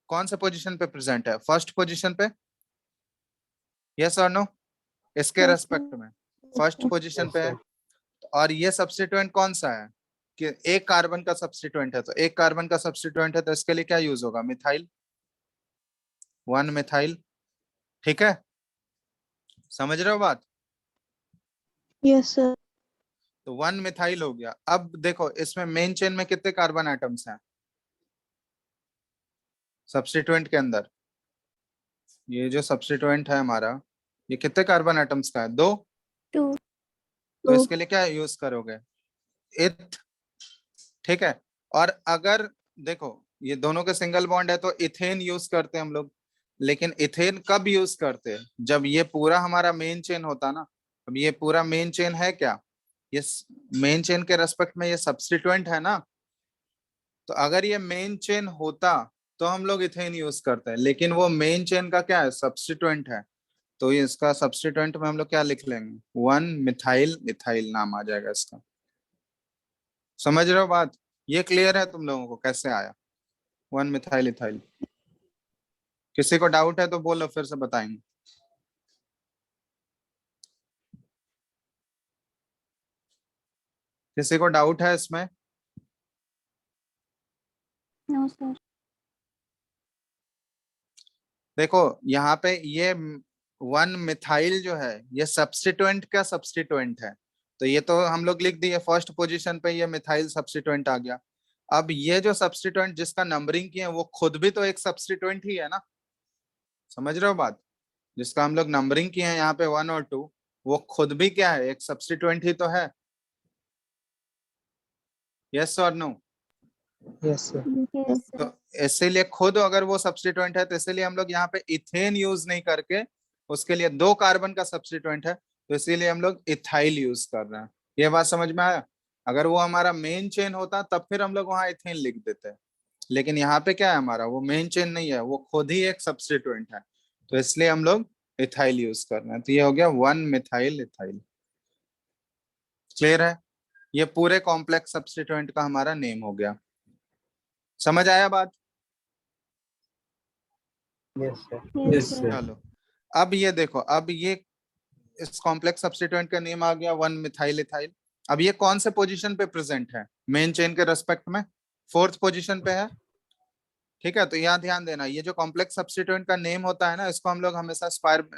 कौन से पोजीशन पे प्रेजेंट है? फर्स्ट पोजीशन पे, यस और नो? इसके Yes, रेस्पेक्ट में फर्स्ट पोजीशन पे है। और ये सब्स्टिट्यूएंट कौन सा है? कि एक कार्बन का सब्स्टिट्यूएंट है, तो एक कार्बन का सब्स्टिट्यूएंट है, तो इसके लिए क्या यूज होगा? Methyl, 1 methyl. ठीक है, समझ रहे हो बात? Yes, sir. तो 1 मिथाइल हो गया। अब देखो, इसमें मेन चेन में कितने कार्बन एटम्स हैं सब्स्टिट्यूएंट के अंदर? ये जो सब्स्टिट्यूएंट है हमारा, ये कितने कार्बन एटम्स का है? 2। 2. तो 2. इसके लिए क्या यूज करोगे? इथ। ठीक है, और अगर देखो, ये दोनों के सिंगल बॉन्ड है, तो इथेन यूज करते हैं हम लोग। लेकिन इथेन कब यूज करते हैं? जब ये पूरा हमारा मेन चेन होता ना। अब ये पूरा मेन चेन है क्या? ये मेन चेन के रेस्पेक्ट में ये सब्स्टिट्यूएंट है ना? तो अगर ये मेन चेन होता तो हम लोग इथेन यूज करते हैं, लेकिन वो मेन चेन का क्या है? सब्स्टिट्यूएंट है। तो ये इसका सब्स्टिट्यूएंट में हम लोग क्या लिख लेंगे? 1 मिथाइल इथाइल नाम आ जाएगा इसका। समझ रहे हो बात? ये क्लियर है तुम लोगों को कैसे आया 1 मिथाइल इथाइल? किसी को डाउट है तो बोलो, फिर से बताएंगे। किसी को डाउट है इसमें? No, sir. देखो, यहाँ पे ये 1 मिथाइल जो है ये सब्स्टिट्यूएंट का सब्स्टिट्यूएंट है। तो ये तो हम लोग लिख दिए, फर्स्ट पोजीशन पे ये मिथाइल सब्स्टिट्यूएंट आ गया। अब ये जो सब्स्टिट्यूएंट जिसका नंबरिंग किया है वो खुद भी तो एक सब्स्टिट्यूएंट ही है ना, समझ रहे हो बात? जिसका हम लोग नंबरिंग किए हैं यहाँ पे 1 और 2, वो खुद भी क्या है, एक सब्स्टिट्यूएंट ही तो है। यस और नो? Yes sir. Yes, तो sir. इसीलिए खुद अगर वो सब्स्टिट्यूएंट है तो इसीलिए हम लोग यहाँ पे इथेन यूज नहीं करके, उसके लिए 2 कार्बन का सब्स्टिट्यूएंट है तो इसीलिए हम लोग इथाइल यूज कर रहे हैं। ये बात समझ में आया? अगर वो हमारा मेन चेन होता तब फिर हम लोग वहां इथेन लिख देते हैं, लेकिन यहाँ पे क्या है, हमारा वो मेन चेन नहीं है, वो खुद ही एक सब्स्टिट्यूएंट है, तो इसलिए हम लोग इथाइल यूज कर रहे हैं। तो ये हो गया 1 मिथाइल इथाइल। क्लियर है? ये पूरे कॉम्प्लेक्स सब्स्टिट्यूएंट का हमारा नेम हो गया। समझ आया बात? Yes sir. Yes, sir. चलो अब ये देखो, अब ये इस कॉम्प्लेक्स सब्स्टिट्यूएंट का नेम आ गया 1 मिथाइल इथाइल। अब ये कौन से पोजीशन पे प्रेजेंट है मेन चेन के रेस्पेक्ट में? 4th पोजीशन पे है। ठीक है, तो यहाँ ध्यान देना, ये जो कॉम्प्लेक्स सब्स्टिट्यूएंट का नेम होता है ना, इसको हम लोग हमेशा स्क्वायर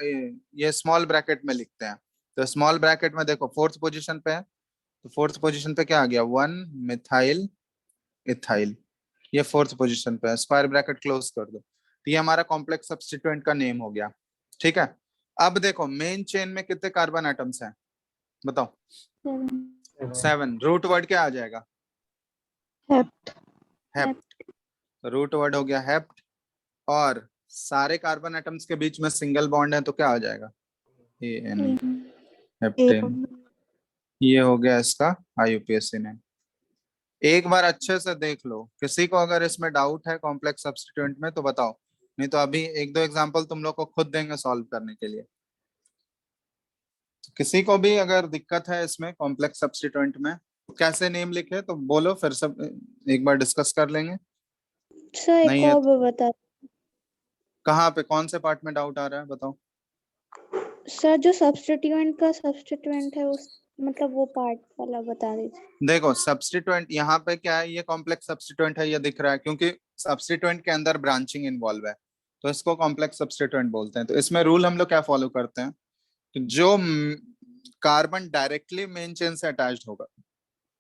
ये स्मॉल ब्रैकेट में लिखते हैं। तो स्मॉल ब्रैकेट में देखो 4th पोजीशन पे है, तो 4th पोजीशन पे क्या आ गया, 1 मिथाइल इथाइल। ये 4th पोजीशन पे है, स्क्वायर ब्रैकेट क्लोज कर दो। तो ये हमारा कॉम्प्लेक्स सब्स्टिट्यूएंट का नेम हो गया। ठीक है, अब देखो मेन चेन में कितने कार्बन एटम्स हैं बताओ? 7. 7। रूट वर्ड क्या आ जाएगा? हेप्ट। हेप्ट। रूट वर्ड हो गया हेप्ट। और सारे कार्बन एटम्स के बीच में सिंगल बॉन्ड है तो क्या आ जाएगा? N, heptane. ये हो गया इसका आईयूपीएसी नेम। एक बार अच्छे से देख लो, किसी को अगर इसमें डाउट है कॉम्प्लेक्स सब्स्टिट्यूएंट में तो बताओ, नहीं तो अभी 1-2 एग्जांपल तुम लोग को खुद देंगे सॉल्व करने के लिए। तो किसी को भी अगर दिक्कत है इसमें कॉम्प्लेक्स सब्स्टिट्यूएंट में कैसे नेम लिखे तो बोलो, फिर सब एक बार डिस्कस कर लेंगे। सर एक नहीं है और बता। कहाँ पे, कौन से पार्ट में डाउट आ रहा है बताओ? सर जो सब्स्टिट्यूएंट का सब्स्टिट्यूएंट है उस मतलब वो पार्ट वाला बता दीजिए। देखो सब्स्टिट्यूएंट यहाँ पे क्या है, ये कॉम्प्लेक्स सब्स्टिट्यूएंट है, ये दिख रहा है क्योंकि सब्स्टिट्यूएंट के अंदर ब्रांचिंग इन्वॉल्व है, तो इसको कॉम्प्लेक्स सब्स्टिट्यूएंट बोलते हैं। तो इसमें रूल हम लोग क्या फॉलो करते हैं, तो जो कार्बन डायरेक्टली मेन चेन से अटैच्ड होगा,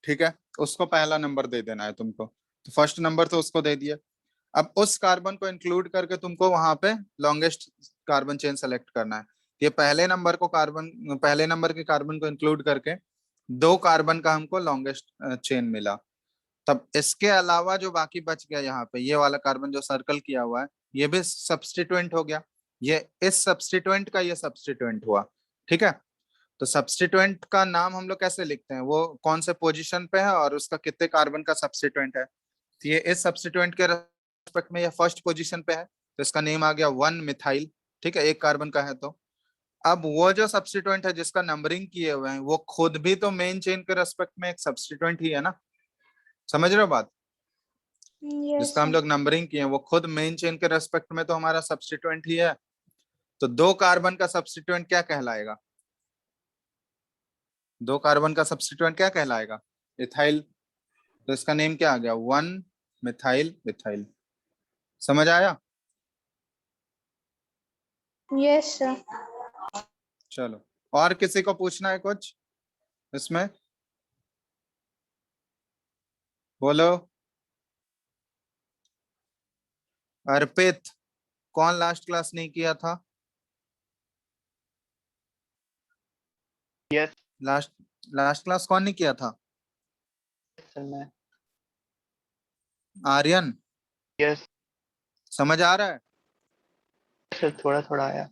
ठीक है, उसको पहला नंबर दे देना है तुमको। तो फर्स्ट नंबर तो उसको दे दिया। अब उस कार्बन को इंक्लूड करके तुमको वहां पे लॉन्गेस्ट कार्बन चेन सेलेक्ट करना है। ये पहले नंबर के कार्बन को इंक्लूड करके 2 कार्बन का हमको लॉन्गेस्ट चेन मिला। तब इसके अलावा जो बाकी बच गया यहाँ पे, ये वाला कार्बन जो सर्कल किया हुआ है, ये भी सब्स्टिट्यूएंट हो गया। ये इस सब्स्टिट्यूएंट का ये सब्स्टिट्यूएंट हुआ। ठीक है, तो सब्स्टिट्यूएंट का नाम हम लोग कैसे लिखते हैं, वो कौन से पोजीशन पे है और उसका कितने कार्बन का सब्स्टिट्यूएंट है। तो ये इस सब्स्टिट्यूएंट के रेस्पेक्ट में ये फर्स्ट पोजीशन पे है, तो इसका नेम आ गया 1 मिथाइल। ठीक है, 1 कार्बन का है। तो अब वो जो सब्स्टिट्यूएंट है जिसका नंबरिंग किए हुए हैं, वो खुद भी तो मेन चेन के रेस्पेक्ट में एक सब्स्टिट्यूएंट ही है ना, समझ रहे हो बात? यस जिसका हम सर। लोग नंबरिंग किए हैं वो खुद मेन चेन के रेस्पेक्ट में तो हमारा सब्स्टिट्यूएंट ही है। तो 2 कार्बन का सब्स्टिट्यूएंट क्या कहलाएगा? 2 कार्बन का सब्स्टिट्यूएंट क्या कहलाएगा? इथाइल। तो इसका नेम क्या आ गया, 1 मिथाइल इथाइल। समझ आया? Yes sir. चलो, और किसी को पूछना है कुछ इसमें? बोलो। अर्पित, कौन लास्ट क्लास नहीं किया था? यस लास्ट लास्ट क्लास कौन नहीं किया था? सर मैं आर्यन, यस समझ आ रहा है? सर थोड़ा थोड़ा आया।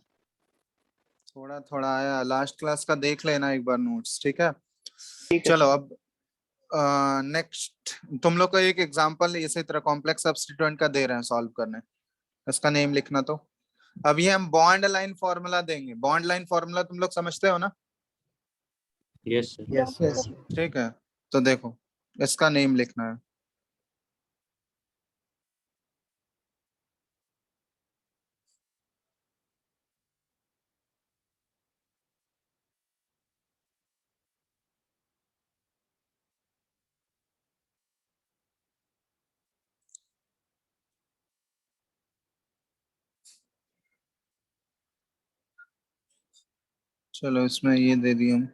थोड़ा थोड़ा आया, लास्ट क्लास का देख लेना एक बार नोट्स, ठीक है? ठीक है चलो सर। अब नेक्स्ट तुम लोग को एक एग्जांपल इसी तरह कॉम्प्लेक्स सब्स्टिट्यूएंट का दे रहे हैं सॉल्व करने, इसका नेम लिखना। तो अब ये हम बॉन्ड लाइन फॉर्मूला देंगे। बॉन्ड लाइन फॉर्मूला तुम लोग समझते हो ना? Yes sir. Yes yes sir. ठीक है, तो देखो इसका नेम लिखना है। चलो इसमें ये दे दिए हम।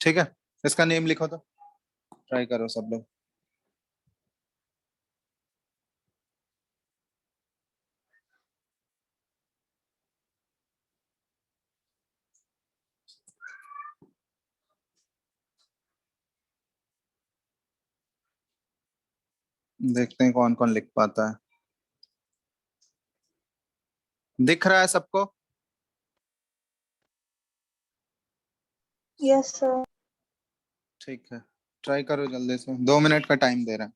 ठीक है, इसका नेम लिखो तो ट्राई करो सब लोग। देखते हैं कौन कौन लिख पाता है। दिख रहा है सबको? Yes sir. ठीक है, ट्राई करो जल्दी से, 2 मिनट का टाइम दे रहा है।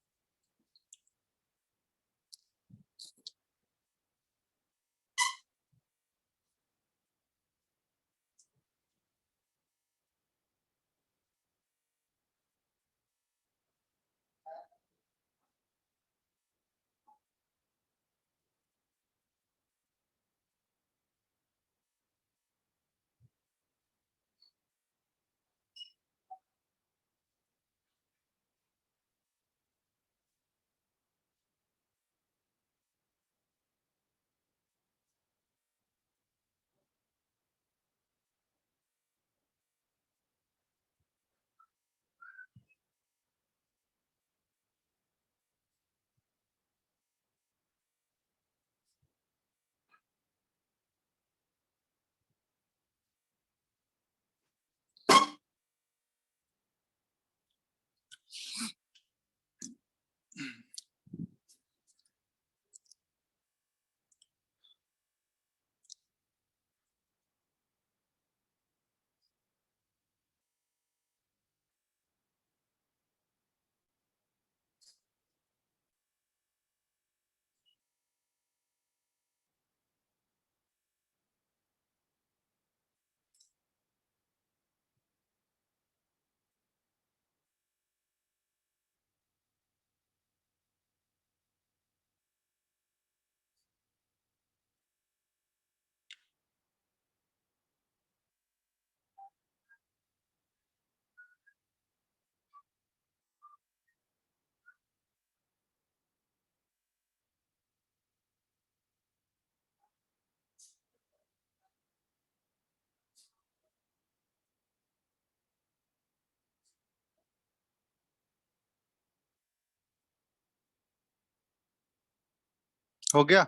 हो गया?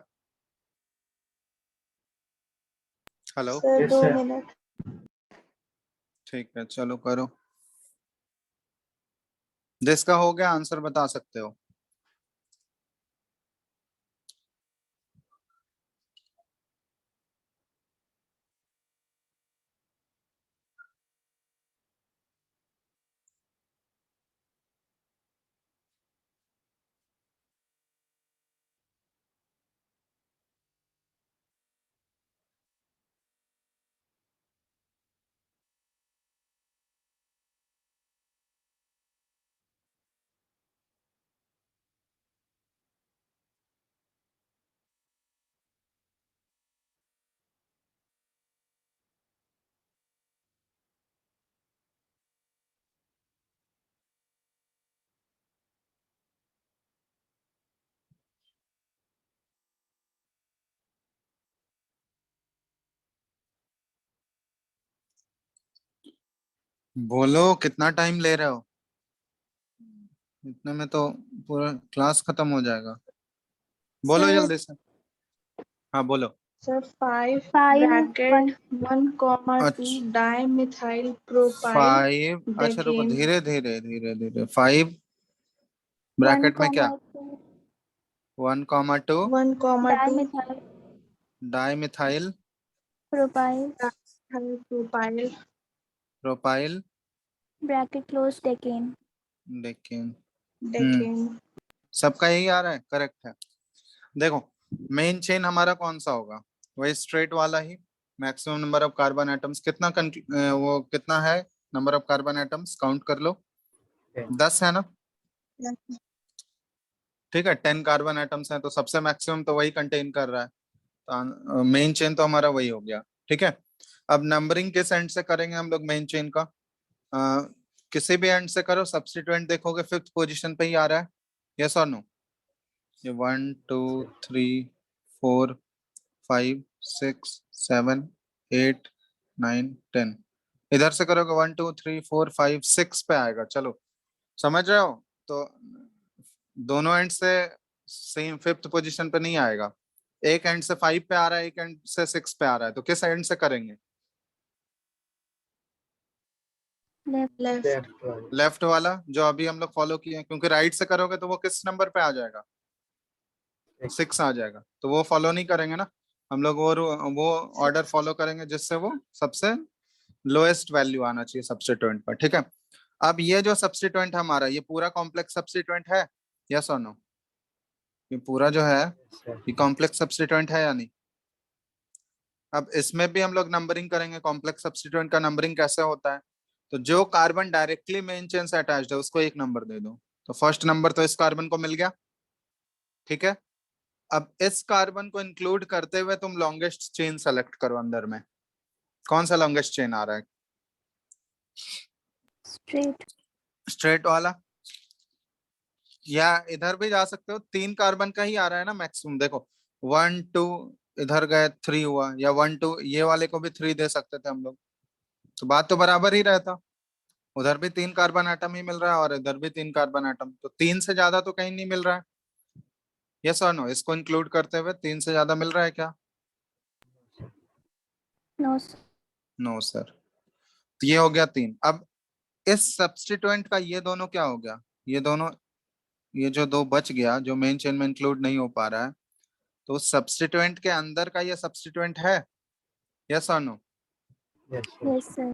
Hello? Sir Yes, 2 sir. Minute. ठीक है, चलो करो। जिसका हो गया आंसर बता सकते हो। बोलो कितना टाइम ले रहे हो? इतने में तो पूरा क्लास खत्म हो जाएगा। बोलो सर जल्दी से। हाँ बोलो। सर 5 5 ब्रैकेट 1,2 अच्छा, डाइमिथाइल प्रोपाइल 5। अच्छा रुको, डेकेन। धीरे धीरे धीरे धीरे। 5 1 ब्रैकेट में क्या? 2 1,2 1,2 dimethyl dimethyl propyl propyl propyl bracket close decane. Decane. Decane. सबका यही आ रहा है? करेक्ट है। देखो, मेन चेन हमारा कौन सा होगा? वही स्ट्रेट वाला ही। Maximum number of carbon atoms कितना वो कितना है? Number of carbon atoms count कर लो। 10 है ना? ठीक है, 10 कार्बन एटम्स हैं तो सबसे मैक्सिमम तो वही कंटेन कर रहा है, तो मेन चेन तो हमारा वही हो गया। ठीक है, अब नंबरिंग किस एंड से करेंगे हम लोग मेन चेन का? किसी भी एंड से करो, सब्स्टिट्यूएंट देखोगे 5th पोजीशन पे ही आ रहा है। यस और नो? ये 1 2 3 4 5 6 7 8 9 10 इधर से करोगे 1 2 3 4 5 6 पे आएगा। चलो समझ रहे हो? तो दोनों एंड से सेम फिफ्थ पोजीशन पे नहीं आएगा। एक एंड से 5 पे आ रहा है, एक एंड से 6 पे आ रहा है, तो किस एंड से करेंगे? लेफ्ट लेफ्ट वाले लेफ्ट वाला जो अभी हम लोग फॉलो किए हैं, क्योंकि राइट से करोगे तो वो किस नंबर पे आ जाएगा? 6 आ जाएगा, तो वो फॉलो नहीं करेंगे ना हम लोग। वो ऑर्डर फॉलो करेंगे जिससे वो सबसे लोएस्ट वैल्यू आना चाहिए सब्स्टिट्यूएंट पर। ठीक है, अब ये जो सब्स्टिट्यूएंट हमारा, ये पूरा कॉम्प्लेक्स सब्स्टिट्यूएंट है, यस और नो? ये पूरा जो है सर ये कॉम्प्लेक्स सब्स्टिट्यूएंट है या नहीं? अब इसमें भी हम लोग नंबरिंग करेंगे। कॉम्प्लेक्स सब्स्टिट्यूएंट का नंबरिंग कैसे होता है? तो जो कार्बन डायरेक्टली मेन चेन से अटैच्ड है उसको एक नंबर दे दो। तो फर्स्ट नंबर तो इस कार्बन को मिल गया। ठीक है, अब इस कार्बन को इंक्लूड करते हुए तुम लॉन्गेस्ट चेन सेलेक्ट करो। अंदर में कौन सा लॉन्गेस्ट चेन आ रहा है? स्ट्रेट स्ट्रेट वाला, या इधर भी जा सकते हो। 3 कार्बन का ही आ रहा है ना मैक्सिमम। देखो 1 2 इधर गए 3 हुआ, या 1 2 ये वाले को भी 3 दे सकते थे हम लोग, तो बात तो बराबर ही रहता। उधर भी 3 कार्बन एटम ही मिल रहा है और इधर भी 3 कार्बन एटम, तो 3 से ज्यादा तो कहीं नहीं मिल रहा है। यस और नो? इसको इंक्लूड करते हुए 3 से ज्यादा मिल रहा है क्या? No no sir. तो ये हो गया 3। अब इस सब्स्टिट्यूएंट का ये दोनों क्या हो गया? ये दोनों, ये जो दो बच गया जो मेन चेन में इंक्लूड नहीं हो पा रहा है, तो सब्स्टिट्यूएंट के अंदर का ये सब्स्टिट्यूएंट है, यस और नो? यस यस सर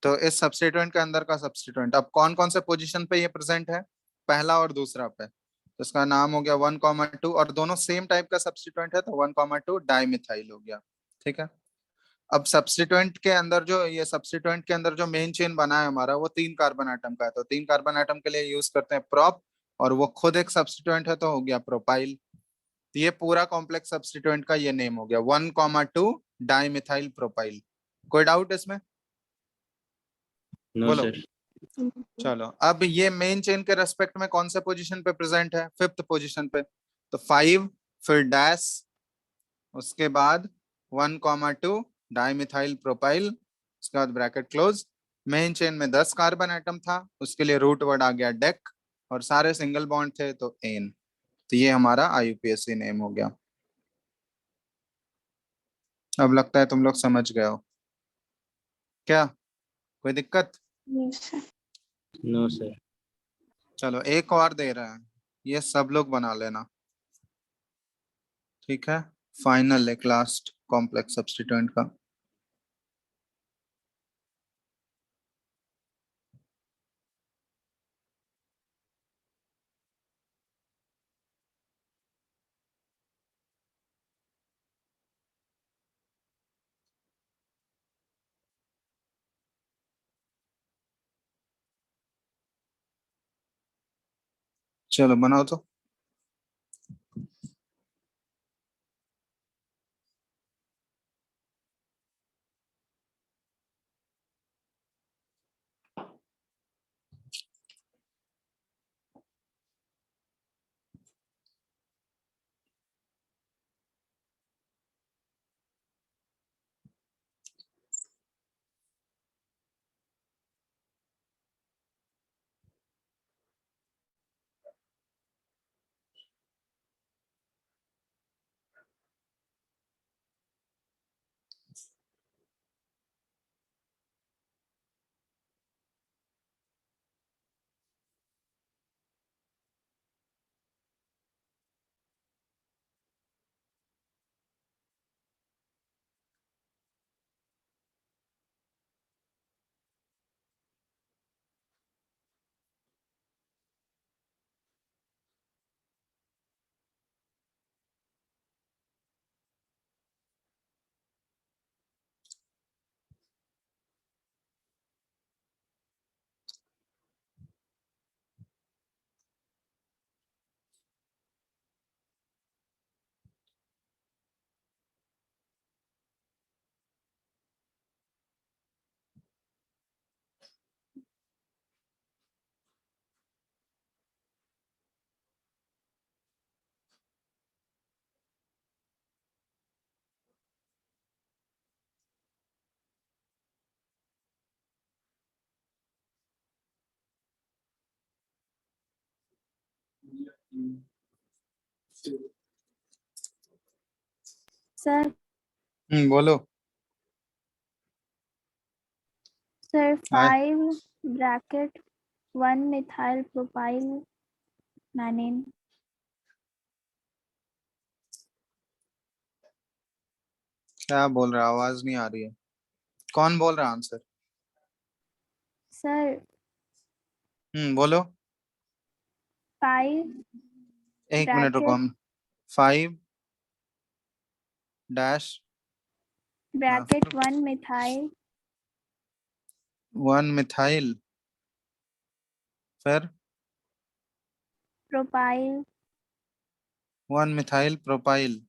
तो इस सब्स्टिट्यूएंट के अंदर का सब्स्टिट्यूएंट अब कौन कौन से पोजीशन पे ये प्रेजेंट है? पहला और दूसरा पे। तो इसका नाम हो गया 1,2, और दोनों सेम टाइप का सब्स्टिट्यूएंट है, तो 1,2 डाइमिथाइल हो गया। ठीक है, अब सब्स्टिट्यूएंट के अंदर जो, ये सब्स्टिट्यूएंट के अंदर जो मेन चेन बना है हमारा, वो 3 कार्बन एटम का है, तो 3 कार्बन एटम के लिए यूज करते हैं प्रोप, और वो खुद एक सब्स्टिट्यूएंट है, तो हो गया प्रोपाइल। तो ये पूरा कॉम्प्लेक्स सब्स्टिट्यूएंट का ये नेम हो गया 1,2 डाइमिथाइल प्रोपाइल। कोई डाउट इसमें? नो बोलो। सर। चलो, अब ये मेन चेन के रेस्पेक्ट में कौन से पोजीशन पे प्रेजेंट है? फिफ्थ पोजीशन पे। तो 5 फिर डैश, उसके बाद 1,2 डाइमिथाइल प्रोपाइल, उसके बाद ब्रैकेट क्लोज। मेन चेन में 10 कार्बन एटम था, उसके लिए रूट वर्ड आ गया डेक, और सारे सिंगल बॉन्ड थे तो एन। तो ये हमारा IUPAC नेम हो गया। अब लगता है तुम लोग समझ गए हो क्या? कोई दिक्कत? Yes sir. No sir. चलो एक और दे रहे हैं, ये सब लोग बना लेना। ठीक है, फाइनल एक लास्ट कॉम्प्लेक्स सब्स्टिट्यूएंट का। चलो बनाओ तो। सर बोलो। Sir hi. 5 bracket 1 methyl propyl मैनिन। क्या बोल रहा है, आवाज नहीं आ रही है। कौन बोल रहा है आंसर? सर बोलो। 5 एक मिनट रुको। Bracket 5 dash bracket 1 methyl 1 methyl, फिर प्रोपाइल 1 मिथाइल प्रोपाइल,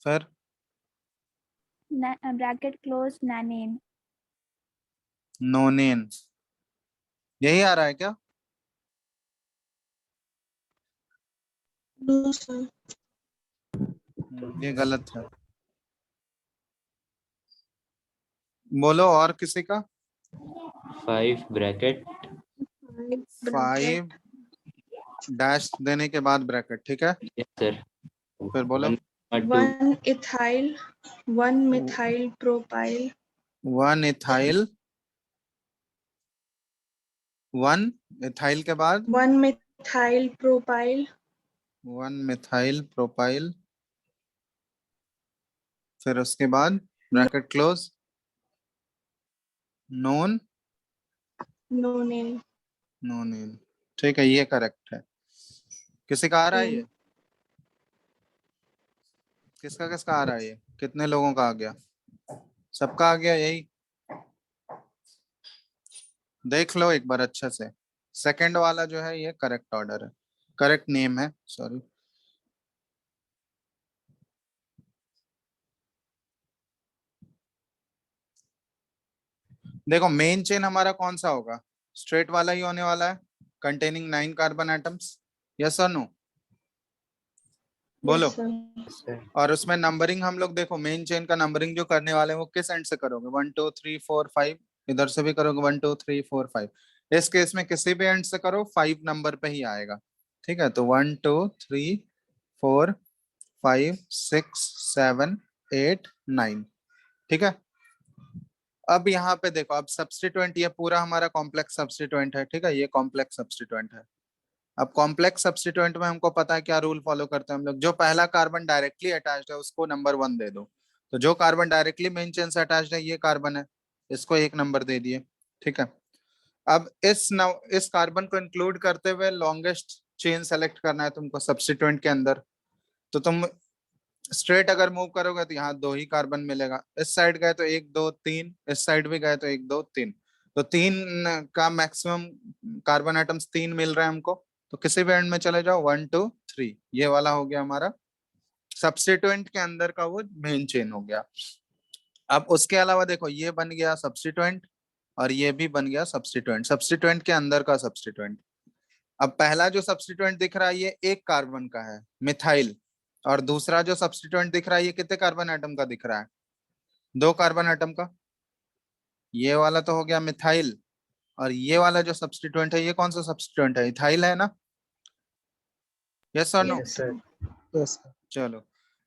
फिर ब्रैकेट क्लोज नैनिन। नोनेन। यही आ रहा है क्या? No sir. ये गलत है। बोलो और किसी का। 5 ब्रैकेट 5 डैश देने के बाद ब्रैकेट, ठीक है। Yes sir. फिर बोलो। 2 1 ethyl 1 methyl propyl 1 ethyl, 1 ethyl के बाद 1 methyl propyl 1 मिथाइल प्रोपाइल, फिर उसके बाद ब्रैकेट क्लोज नोन nonane। नोनेन। ठीक है, ये करेक्ट है। किसी का आ रहा है ये? किसका किसका आ रहा है ये? कितने लोगों का आ गया? सबका आ गया यही? देख लो एक बार अच्छे से। सेकंड वाला जो है ये करेक्ट ऑर्डर है, करेक्ट नेम है, सॉरी। देखो मेन चेन हमारा कौन सा होगा? स्ट्रेट वाला ही होने वाला है, कंटेनिंग 9 कार्बन एटम्स। यस और नो? बोलो। Yes sir। सर और उसमें नंबरिंग हम लोग देखो, मेन चेन का नंबरिंग जो करने वाले हैं वो किस एंड से करोगे? 1 2 3 4 5। इधर से भी करोगे 1 2 3 4 5। इस केस में किसी भी एंड से करो 5 नंबर पे ही आएगा, ठीक है। तो 1 2 3 4 5 6 7 8 9, ठीक है। अब यहाँ पे देखो, अब सब्स्टिट्यूएंट ये पूरा हमारा कॉम्प्लेक्स सब्स्टिट्यूएंट है, ठीक है। ये कॉम्प्लेक्स सब्स्टिट्यूएंट है। अब कॉम्प्लेक्स सब्स्टिट्यूएंट में हमको पता है क्या रूल फॉलो करते हैं हम लोग। जो पहला कार्बन डायरेक्टली अटैच्ड है उसको नंबर 1 दे दो। तो जो कार्बन डायरेक्टली मेन चेन से अटैच्ड है ये कार्बन है, इसको 1 नंबर दे दिए, ठीक है। अब इस कार्बन को इंक्लूड करते हुए लॉन्गेस्ट चेन सेलेक्ट करना है तुमको सब्स्टिट्यूएंट के अंदर। तो तुम स्ट्रेट अगर मूव करोगे तो यहाँ 2 ही कार्बन मिलेगा। इस साइड गए तो 1 2 3, इस साइड भी गए तो 1 2 3। तो 3 का मैक्सिमम कार्बन एटम्स 3 मिल रहा है हमको। तो किसी भी एंड में चले जाओ 1 2 3, ये वाला हो गया हमारा सब्स्टिट्यूएंट के अंदर का वो मेन चेन हो गया। अब उसके अलावा देखो ये बन गया सब्स्टिट्यूएंट और ये भी बन गया सब्स्टिट्यूएंट, सब्स्टिट्यूएंट के अंदर का सब्स्टिट्यूएंट। अब पहला जो सब्स्टिट्यूएंट दिख रहा है ये 1 कार्बन का है, मिथाइल। और दूसरा जो सब्स्टिट्यूएंट दिख रहा है ये कितने कार्बन एटम का दिख रहा है? 2 कार्बन एटम का। ये वाला तो हो गया मिथाइल, और ये वाला जो सब्स्टिट्यूएंट है ये कौन सा सब्स्टिट्यूएंट है? इथाइल है ना? यस और no? Yes sir. Yes sir. चलो,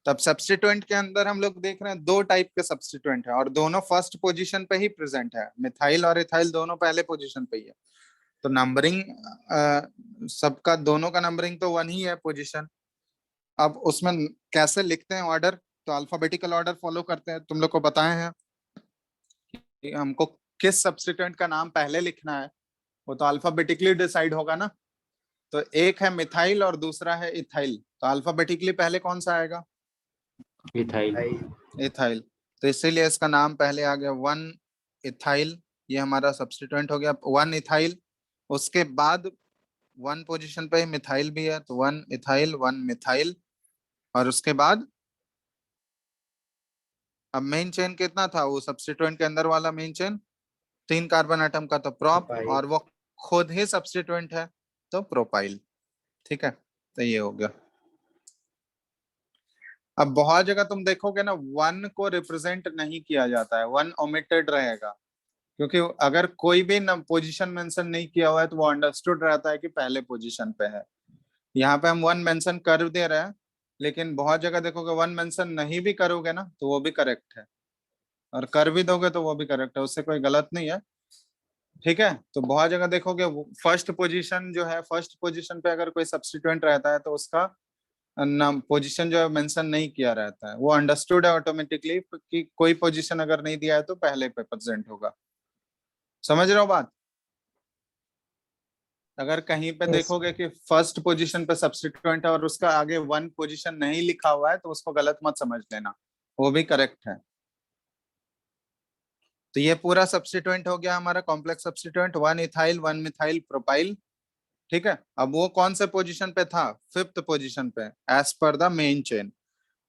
तब सब्स्टिट्यूएंट के अंदर हम लोग देख रहे हैं 2 टाइप के सब्स्टिट्यूएंट है और दोनों फर्स्ट पोजीशन पे ही प्रेजेंट है। मिथाइल और इथाइल दोनों पहले पोजीशन पे ही है। तो नंबरिंग सबका, दोनों का नंबरिंग तो 1 ही है पोजीशन। अब उसमें कैसे लिखते हैं ऑर्डर? तो अल्फाबेटिकल ऑर्डर फॉलो करते हैं। तुम लोग को बताए हैं कि हमको किस सब्स्टिट्यूएंट का नाम पहले लिखना है, वो तो अल्फाबेटिकली डिसाइड होगा ना। तो एक है मिथाइल और दूसरा है इथाइल, तो अल्फाबेटिकली पहले कौन सा आएगा? इथाइल। इथाइल। तो इसीलिए इसका नाम पहले आ गया 1 इथाइल। ये हमारा सब्स्टिट्यूएंट हो गया 1 इथाइल। उसके बाद 1 पोजीशन पे मिथाइल भी है, तो 1 इथाइल 1 मिथाइल। और उसके बाद अब मेन चेन कितना था वो सब्स्टिट्यूएंट के अंदर वाला मेन चेन? 3 कार्बन एटम का, तो प्रोप, प्रोपाइल। और वो खुद ही सब्स्टिट्यूएंट है तो प्रोपाइल, ठीक है। तो ये हो गया। अब बहुत जगह तुम देखोगे ना 1 को रिप्रेजेंट नहीं किया जाता है, 1 ओमिटेड रहेगा, क्योंकि अगर कोई भी पोजीशन मेंशन नहीं किया हुआ है तो वो अंडरस्टूड रहता है कि पहले पोजीशन पे है। यहाँ पे हम वन मेंशन कर दे रहे हैं, लेकिन बहुत जगह देखोगे वन मेंशन नहीं भी करोगे ना तो वो भी करेक्ट है, और कर भी दोगे तो वो भी करेक्ट है, उससे कोई गलत नहीं है। ठीक है, तो बहुत जगह देखोगे फर्स्ट पोजीशन जो है, फर्स्ट पोजीशन पे अगर कोई सब्स्टिट्यूएंट रहता है तो उसका नाम पोजीशन जो है मेंशन नहीं किया रहता है, वो अंडरस्टूड है ऑटोमेटिकली कि कोई पोजीशन अगर नहीं दिया है तो पहले पे प्रेजेंट होगा। समझ रहे हो बात? अगर कहीं पे Yes. देखोगे कि फर्स्ट पोजीशन पे सब्स्टिट्यूएंट है और उसका आगे वन पोजीशन नहीं लिखा हुआ है तो उसको गलत मत समझ लेना, वो भी करेक्ट है। तो ये पूरा सब्स्टिट्यूएंट हो गया हमारा complex substituent, 1 ethyl 1 methyl propyl. ठीक है, अब वो कौन से पोजीशन पे था? फिफ्थ पोजीशन पे as per the main chain.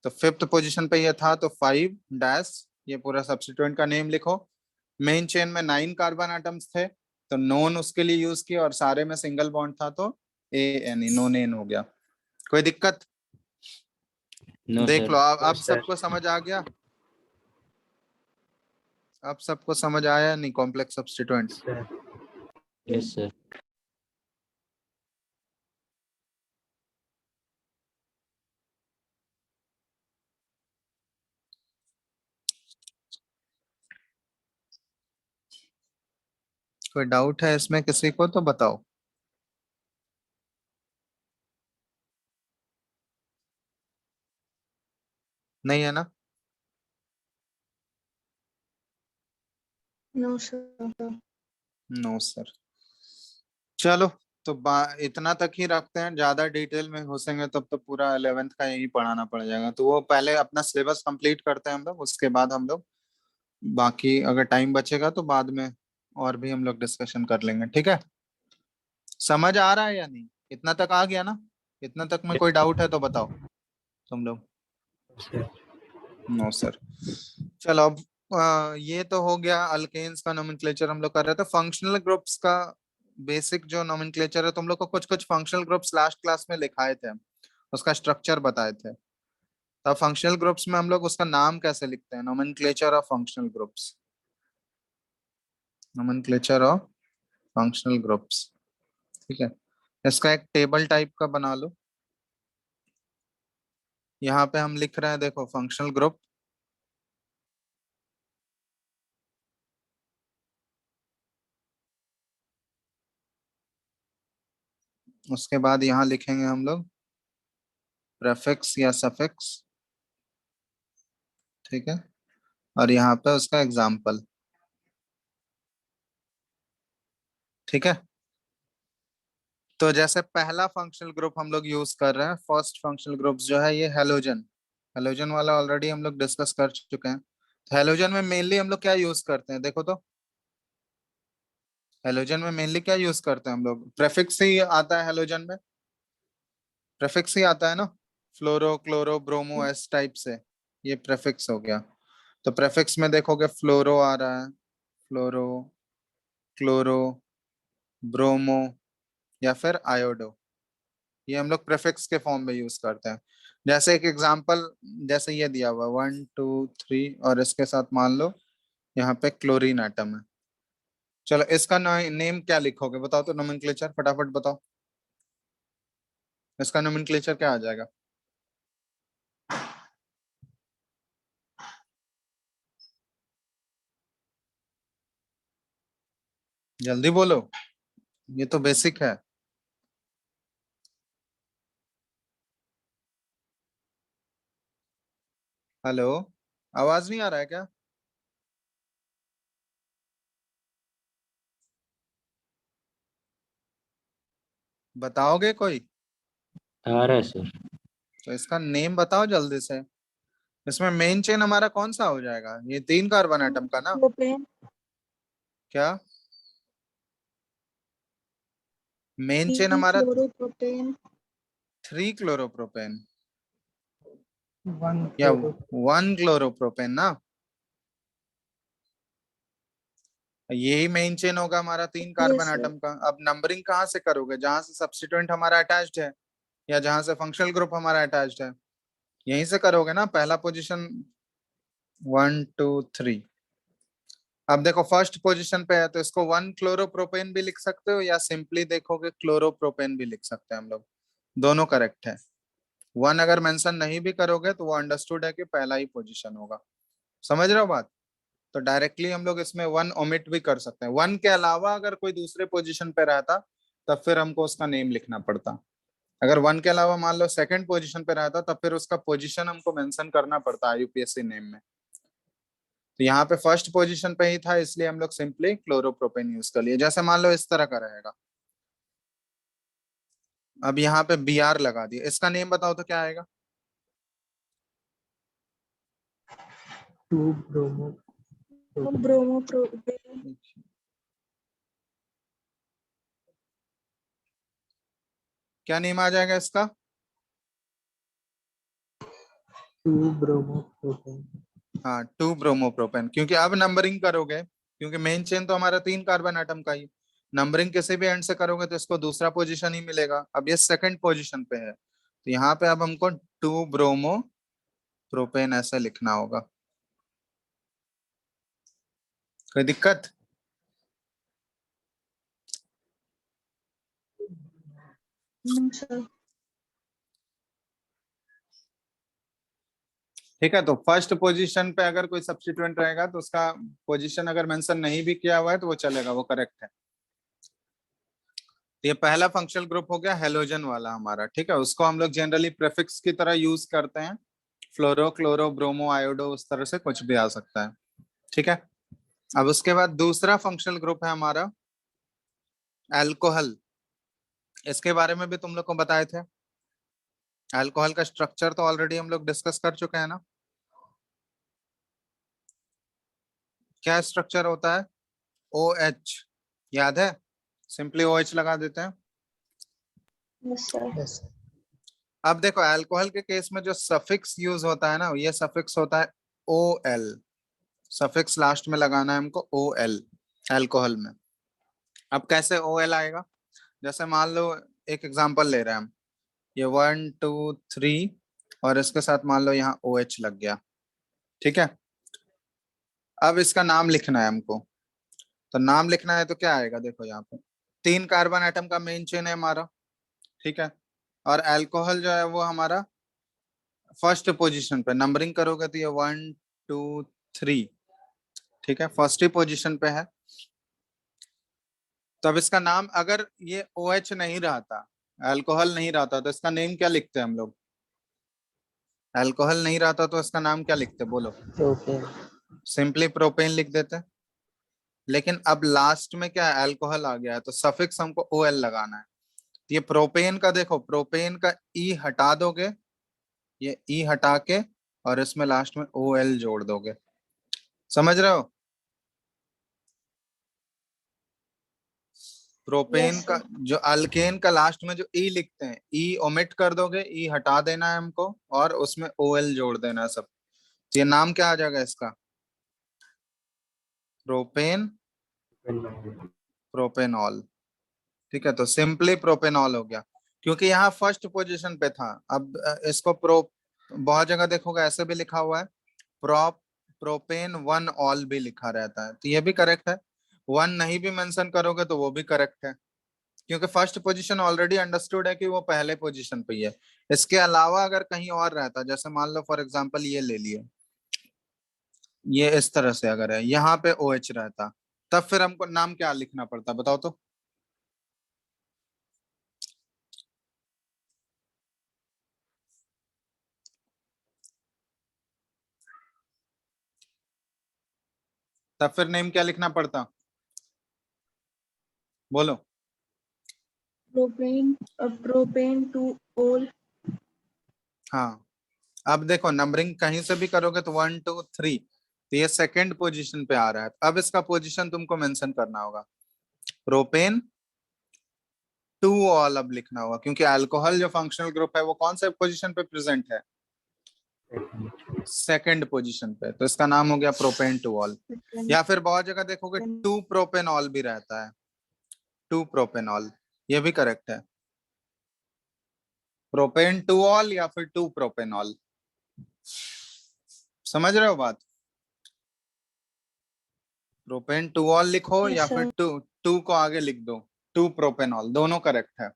तो फिफ्थ पोजीशन पे ये था, तो 5 डैश, ये पूरा सब्स्टिट्यूएंट का नेम लिखो। मेन चेन में 9 कार्बन एटम्स थे, तो नोन उसके लिए यूज किया, और सारे में सिंगल बॉन्ड था तो AN नोनेन हो गया। कोई दिक्कत? नो देख सर। लो अब sir. सबको समझ आ गया? अब सबको समझ आया नहीं complex substituent? Sir. Yes sir. कोई डाउट है इसमें किसी को तो बताओ। नहीं है ना? No, sir. No sir. चलो, तो इतना तक ही रखते हैं, ज्यादा डिटेल में घुसेंगे तब तो पूरा 11th का यही पढ़ाना पड़ जाएगा, तो वो पहले अपना सिलेबस कंप्लीट करते हैं हम लोग, उसके बाद हम लोग बाकी अगर टाइम बचेगा तो बाद में और भी हम लोग डिस्कशन कर लेंगे। ठीक है, समझ आ रहा है या नहीं? इतना तक आ गया ना? इतना तक में कोई डाउट है तो बताओ तुम लोग। Sir. No sir. चलो अब ये तो हो गया अल्केन्स का नोमेनक्लेचर हम लोग कर रहे थे। फंक्शनल ग्रुप्स का बेसिक जो नोमेनक्लेचर है, तुम लोग को कुछ कुछ फंक्शनल ग्रुप्स लास्ट क्लास में लिखाए थे, उसका स्ट्रक्चर बताए थे। तो फंक्शनल ग्रुप्स में हम लोग उसका नाम कैसे लिखते हैं? Nomenclature of functional groups, nomenclature of functional groups. ठीक है, इसका एक टेबल टाइप का बना लो। यहाँ पे हम लिख रहे हैं, देखो फंक्शनल ग्रुप, उसके बाद यहाँ लिखेंगे हम लोग प्रेफिक्स या सफिक्स। ठीक है, और यहाँ पे उसका एग्जाम्पल। ठीक है, तो जैसे पहला फंक्शनल ग्रुप हम लोग यूज कर रहे हैं, फर्स्ट फंक्शनल ग्रुप जो है ये हेलोजन। हेलोजन वाला ऑलरेडी हम लोग डिस्कस कर चुके हैं। तो हेलोजन में मेनली हम लोग क्या यूज करते हैं देखो तो, हेलोजन में मेनली क्या यूज करते हैं हम लोग? प्रेफिक्स ही आता है हेलोजन में, प्रेफिक्स ही आता है ना, fluoro chloro bromo S type से, ये प्रेफिक्स हो गया। तो प्रेफिक्स में देखोगे फ्लोरो आ रहा है, फ्लोरो, क्लोरो, ब्रोमो, या फिर आयोडो, ये हम लोग प्रेफिक्स के फॉर्म में यूज करते हैं। जैसे एक एग्जांपल, जैसे ये दिया हुआ 1 2 3, और इसके साथ मान लो यहाँ पे क्लोरीन एटम है। चलो इसका नेम क्या लिखोगे बताओ तो, नोमेनक्लेचर फटाफट बताओ, इसका नोमेनक्लेचर क्या आ जाएगा? जल्दी बोलो, ये तो बेसिक है। हेलो, आवाज नहीं आ रहा है क्या? बताओगे कोई? आ रहा है सर। तो इसका नेम बताओ जल्दी से। इसमें मेन चेन हमारा कौन सा हो जाएगा? ये 3 कार्बन एटम का ना? Propane. क्या मेन चेन हमारा? Chloropropane. 3 chloropropane One. या chloro- 1 क्लोरोप्रोपेन ना? यही मेन चेन होगा हमारा 3 कार्बन sir. एटम का। अब नंबरिंग कहाँ से करोगे? जहां से सब्स्टिट्यूएंट हमारा अटैच्ड है या जहां से फंक्शनल ग्रुप हमारा अटैच्ड है, यहीं से करोगे ना। पहला पोजीशन 1 2 3। अब देखो फर्स्ट पोजीशन पे है तो इसको 1 क्लोरोप्रोपेन भी लिख सकते हो, या सिंपली देखोगे क्लोरोप्रोपेन भी लिख सकते हैं हम लोग। दोनों करेक्ट है। 1 अगर मेंशन नहीं भी करोगे तो वो अंडरस्टूड है कि पहला ही पोजीशन होगा। समझ रहे हो बात? तो डायरेक्टली हम लोग इसमें 1 ओमिट भी कर सकते हैं। 1 के अलावा अगर कोई दूसरे पोजीशन पे रहता तब फिर हमको उसका नेम लिखना पड़ता। अगर 1 के अलावा मान लो सेकंड पोजीशन पे रहता तब फिर उसका पोजीशन हमको मेंशन करना पड़ता यूपीएससी नेम में। तो यहाँ पे फर्स्ट पोजीशन पे ही था, इसलिए हम लोग सिंपली क्लोरोप्रोपेन यूज कर लिए। जैसे मान लो इस तरह का रहेगा, अब यहाँ पे Br लगा दिया, इसका नेम बताओ तो क्या आएगा? 2 ब्रोमो ब्रोमो प्रोपेन। क्या नेम आ जाएगा इसका? 2 ब्रोमो प्रोपेन। हाँ, 2 ब्रोमोप्रोपेन, क्योंकि अब नंबरिंग करोगे, क्योंकि मेन चेन तो हमारा 3 कार्बन एटम का ही, नंबरिंग किसी भी एंड से करोगे तो इसको दूसरा पोजीशन ही मिलेगा। अब ये सेकंड पोजीशन पे है, तो यहाँ पे अब हमको 2 ब्रोमो प्रोपेन ऐसे लिखना होगा। कोई दिक्कत? सर ठीक है, तो फर्स्ट पोजीशन पे अगर कोई सब्स्टिट्यूएंट रहेगा तो उसका पोजीशन अगर मेंशन नहीं भी किया हुआ है तो वो चलेगा, वो करेक्ट है। तो ये पहला फंक्शनल ग्रुप हो गया हेलोजन वाला हमारा। ठीक है, उसको हम लोग जनरली प्रीफिक्स की तरह यूज करते हैं, फ्लोरो, क्लोरो, ब्रोमो, आयोडो, उस तरह से कुछ भी आ सकता है। ठीक है, अब उसके बाद दूसरा फंक्शनल ग्रुप है हमारा अल्कोहल। इसके बारे में भी तुम लोग को बताए थे। अल्कोहल का स्ट्रक्चर तो ऑलरेडी हम लोग डिस्कस कर चुके हैं ना। क्या स्ट्रक्चर होता है? OH, याद है? सिंपली OH लगा देते हैं। Yes sir. यस अब देखो अल्कोहल के केस में जो सफिक्स यूज होता है ना, ये सफिक्स होता है OL। सफिक्स लास्ट में लगाना है हमको OL अल्कोहल में। अब कैसे OL आएगा? जैसे मान लो एक एग्जांपल ले रहे हैं हम, ये 1 2 3 और इसके साथ मान लो यहाँ OH लग गया। ठीक है, अब इसका नाम लिखना है हमको। तो नाम लिखना है तो क्या आएगा? देखो यहाँ पे 3 कार्बन एटम का मेन चेन है हमारा। ठीक है, और अल्कोहल जो है वो हमारा फर्स्ट पोजीशन पे, नंबरिंग करोगे तो ये 1 2 3। ठीक है, फर्स्ट ही पोजीशन पे है। तो अब इसका नाम, अगर ये OH नहीं रहता, अल्कोहल नहीं रहता, तो इसका नेम क्या लिखते हैं हम लोग? अल्कोहल नहीं रहता तो इसका नाम क्या लिखते? बोलो। प्रोपेन। सिंपली प्रोपेन लिख देते। लेकिन अब लास्ट में क्या है? अल्कोहल आ गया है, तो सफिक्स हमको OL लगाना है। ये प्रोपेन का देखो, प्रोपेन का E हटा दोगे, ये E हटा के और इसमें लास्ट में OL जोड़ दोगे। समझ रहे हो? प्रोपेन Yes, का sir. जो अल्केन का लास्ट में जो E लिखते हैं, E ओमिट कर दोगे, E हटा देना है हमको और उसमें OL जोड़ देना है सब। तो ये नाम क्या आ जाएगा इसका? Propane, propanol. ठीक है, तो सिंपली प्रोपेनॉल हो गया, क्योंकि यहाँ फर्स्ट पोजीशन पे था। अब इसको बहुत जगह देखोगे ऐसे भी लिखा हुआ है, प्रोपेन 1 ऑल भी लिखा रहता है, तो ये भी करेक्ट है। 1 नहीं भी मेंशन करोगे तो वो भी करेक्ट है, क्योंकि फर्स्ट पोजीशन ऑलरेडी अंडरस्टूड है कि वो पहले पोजीशन पे ही है। इसके अलावा अगर कहीं और रहता, जैसे मान लो फॉर एग्जांपल ये ले लिए, ये इस तरह से अगर है, यहाँ पे OH रहता, तब फिर हमको नाम क्या लिखना पड़ता? बताओ तो। तब फिर नेम क्या लिखना पड़ता? बोलो। Propane to all. हाँ, अब देखो नंबरिंग कहीं से भी करोगे तो 1 2 3, तो ये सेकंड पोजीशन पे आ रहा है। अब इसका पोजीशन तुमको मेंशन करना होगा, प्रोपेन 2 ऑल अब लिखना होगा, क्योंकि अल्कोहल जो फंक्शनल ग्रुप है वो कौन से पोजीशन पे प्रेजेंट है? सेकंड पोजीशन पे, तो इसका नाम हो गया प्रोपेन 2 ऑल। या फिर बहुत जगह देखोगे 2 प्रोपेनॉल भी रहता है, 2 प्रोपेनॉल, ये भी करेक्ट है। प्रोपेन 2 ऑल या फिर 2 प्रोपेनॉल। समझ रहे हो बात? प्रोपेन 2 ऑल लिखो Yes, या sir. फिर 2 को आगे लिख दो, 2 प्रोपेनॉल, दोनों करेक्ट है।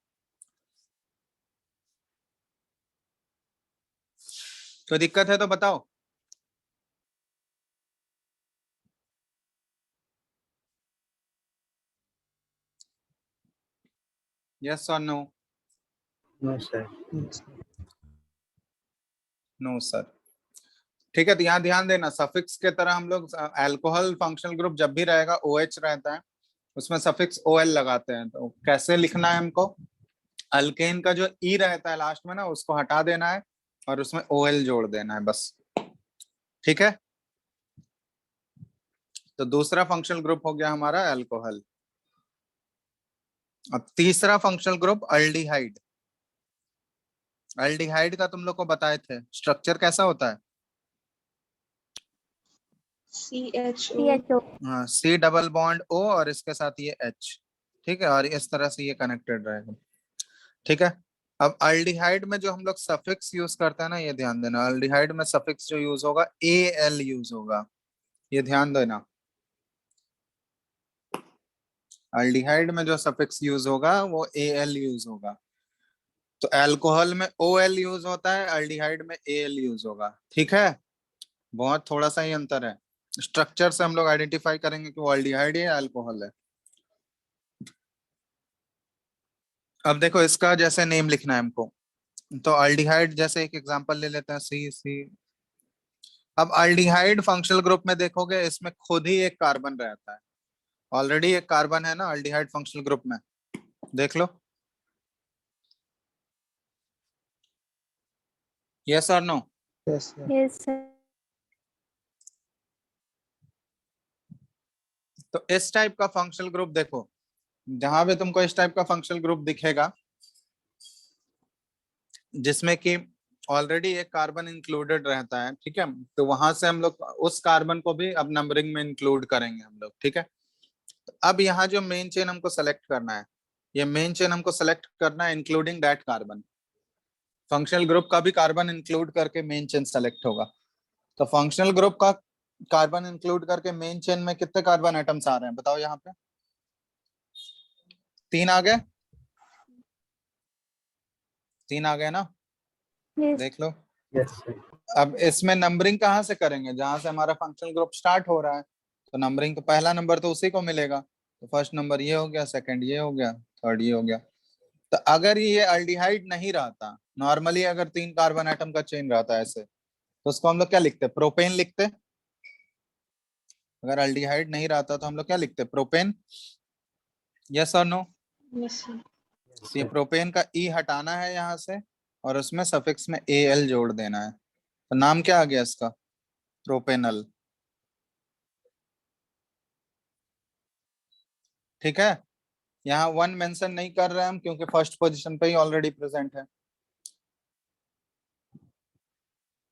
कोई दिक्कत है तो बताओ। यस और no? No sir. No sir. ठीक है, तो यहाँ ध्यान देना, सफिक्स के तरह हम लोग अल्कोहल फंक्शनल ग्रुप जब भी रहेगा OH रहता है, उसमें सफिक्स OL लगाते हैं। तो कैसे लिखना है हमको, अल्केन का जो ई रहता है लास्ट में ना, उसको हटा देना है और उसमें OL जोड़ देना है बस। ठीक है, तो दूसरा फंक्शनल ग्रुप हो गया हमारा अल्कोहल। अब तीसरा फंक्शनल ग्रुप अल्डिहाइड। अल्डिहाइड का तुम लोग को बताए थे स्ट्रक्चर कैसा होता है। CHO CHO हाँ, C डबल बॉन्ड O और इसके साथ ये H। ठीक है, और इस तरह से ये कनेक्टेड रहेगा। ठीक है, अब अल्डिहाइड में जो हम लोग सफिक्स यूज करते हैं ना, ये ध्यान देना, अल्डिहाइड में सफिक्स जो यूज होगा AL यूज होगा, ये ध्यान देना। अल्डिहाइड में जो सफिक्स यूज होगा वो AL यूज होगा। तो अल्कोहल में OL यूज होता है, अल्डिहाइड में AL यूज होगा। ठीक है, बहुत थोड़ा सा ही अंतर है, स्ट्रक्चर से हम लोग आइडेंटिफाई करेंगे कि वो अल्डिहाइड है या अल्कोहल है। अब देखो इसका जैसे नेम लिखना है हमको, तो अल्डिहाइड जैसे एक एग्जांपल ले लेते हैं, C। अब अल्डिहाइड फंक्शनल ग्रुप में देखोगे इसमें खुद ही एक कार्बन रहता है, ऑलरेडी एक कार्बन है ना अल्डिहाइड फंक्शनल ग्रुप में, देख लो। यस और no? Yes sir. yes sir. तो इस टाइप का फंक्शनल ग्रुप देखो, जहां भी तुमको इस टाइप का फंक्शनल ग्रुप दिखेगा जिसमें कि ऑलरेडी एक कार्बन इंक्लूडेड रहता है, ठीक है, तो वहां से हम लोग उस कार्बन को भी अब नंबरिंग में इंक्लूड करेंगे हम लोग। ठीक है, तो अब यहाँ जो मेन चेन हमको सेलेक्ट करना है, ये मेन चेन हमको सेलेक्ट करना है including that carbon. Functional group का भी कार्बन इंक्लूड करके मेन चेन सेलेक्ट होगा। तो फंक्शनल ग्रुप का कार्बन इंक्लूड करके मेन चेन में कितने कार्बन एटम्स आ रहे हैं बताओ, यहाँ पे 3 आ गए, 3 आ गए ना, yes देख लो। Yes sir. अब इसमें नंबरिंग कहाँ से करेंगे, जहां से हमारा फंक्शनल ग्रुप स्टार्ट हो रहा है, तो नंबरिंग तो पहला नंबर तो उसी को मिलेगा। तो फर्स्ट नंबर ये हो गया, सेकंड ये हो गया, थर्ड ये हो गया। तो अगर ये अल्डिहाइड नहीं रहता, नॉर्मली अगर 3 कार्बन एटम का चेन रहता है ऐसे, तो उसको हम लोग क्या लिखते, प्रोपेन लिखते। अगर अल्डिहाइड नहीं रहता तो हम लोग क्या लिखते, प्रोपेन। यस और नो? yes sir. ये प्रोपेन का ई हटाना है यहाँ से और उसमें सफिक्स में AL जोड़ देना है, तो नाम क्या आ गया इसका, प्रोपेनल। ठीक है, यहाँ 1 मेंशन नहीं कर रहे हैं हम क्योंकि फर्स्ट पोजीशन पे ही ऑलरेडी प्रेजेंट है,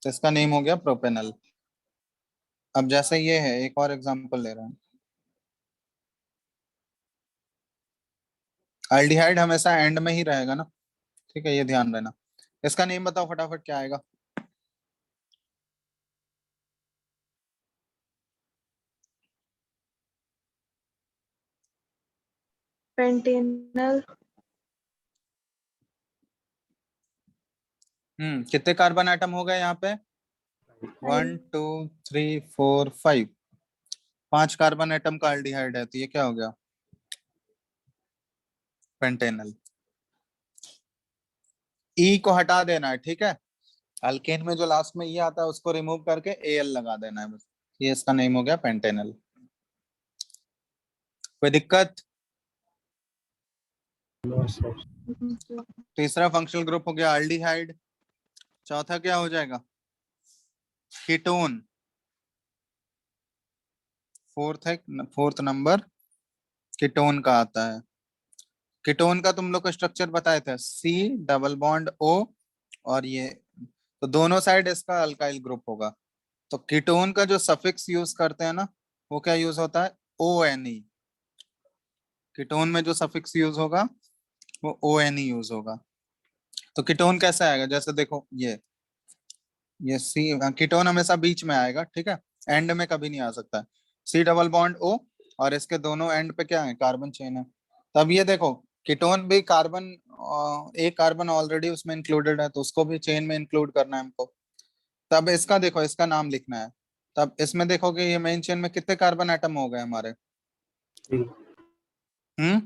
तो इसका नेम हो गया प्रोपेनल। अब जैसे ये है, एक और एग्जांपल ले रहे हैं, अल्डिहाइड हमेशा एंड में ही रहेगा ना, ठीक है, ये ध्यान रहना। इसका नेम बताओ फटाफट क्या आएगा। Pentanal कितने कार्बन एटम हो गए यहाँ पे, 1 2 3 4 5, 5 कार्बन एटम का अल्डिहाइड है, तो ये क्या हो गया, पेंटेनल। ई को हटा देना है, ठीक है, अल्केन में जो लास्ट में ये आता है उसको रिमूव करके AL लगा देना है बस, ये इसका नेम हो गया पेंटेनल। कोई दिक्कत? No sir. तीसरा फंक्शनल ग्रुप हो गया अल्डिहाइड। चौथा क्या हो जाएगा, कीटोन। फोर्थ नंबर कीटोन का आता है। कीटोन का तुम लोग को स्ट्रक्चर बताए थे, C डबल बॉन्ड O और ये, तो दोनों साइड इसका अल्काइल ग्रुप होगा। तो कीटोन का जो सफिक्स यूज करते हैं ना, वो क्या यूज होता है, ONE। कीटोन में जो सफिक्स यूज होगा वो ONE यूज होगा। तो कीटोन कैसा आएगा, जैसे देखो ये सी, कीटोन हमेशा बीच में आएगा, ठीक है, एंड में कभी नहीं आ सकता। C डबल बॉन्ड O और इसके दोनों एंड पे क्या है, कार्बन चेन है। तब ये देखो कीटोन भी कार्बन, एक कार्बन ऑलरेडी उसमें इंक्लूडेड है, तो उसको भी चेन में इंक्लूड करना है हमको। तब इसका देखो, इसका नाम लिखना है। तब इसमें देखोगे ये मेन चेन में कितने कार्बन एटम हो गए हमारे? 3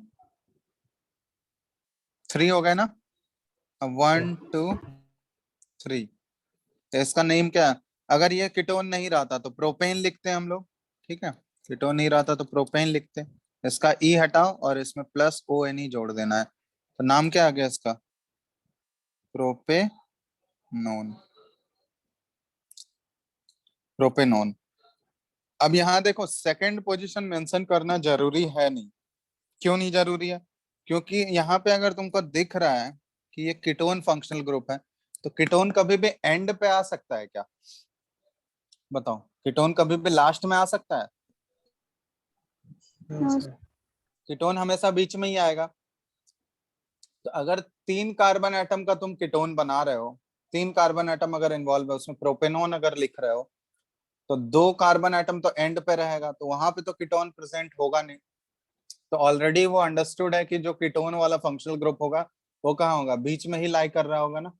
3 हो गए ना। 1 2 3। तो इसका नेम क्या है? अगर ये कीटोन नहीं रहता तो प्रोपेन लिखते हैं हम लोग, ठीक है। कीटोन नहीं रहता तो प्रोपेन लिखते हैं। इसका ई हटाओ और इसमें प्लस ओ एन ई जोड़ देना है। तो नाम क्या आ गया इसका? प्रोपेनोन। प्रोपेनोन। अब यहाँ देखो, सेकंड पोजीशन मेंशन करना जरूरी है नहीं। क्यों नहीं जरूरी है? क्योंकि यहाँ पे अगर तुमको दिख रहा है कि ये कीटोन फंक्शनल ग्रुप है, तो कीटोन कभी भी एंड पे आ सकता है क्या? बताओ, कीटोन कभी भी लास्ट में आ सकता है? No sir. कीटोन हमेशा बीच में ही आएगा। तो अगर 3 कार्बन एटम का तुम कीटोन बना रहे हो, 3 कार्बन एटम अगर इन्वॉल्व है उसमें, प्रोपेनोन अगर लिख रहे हो, तो 2 कार्बन एटम तो एंड पे रहेगा, तो वहां पे तो कीटोन प्रेजेंट होगा नहीं। तो ऑलरेडी वो अंडरस्टूड है कि जो कीटोन वाला फंक्शनल ग्रुप होगा वो कहाँ होगा? बीच में ही लाई कर रहा होगा ना।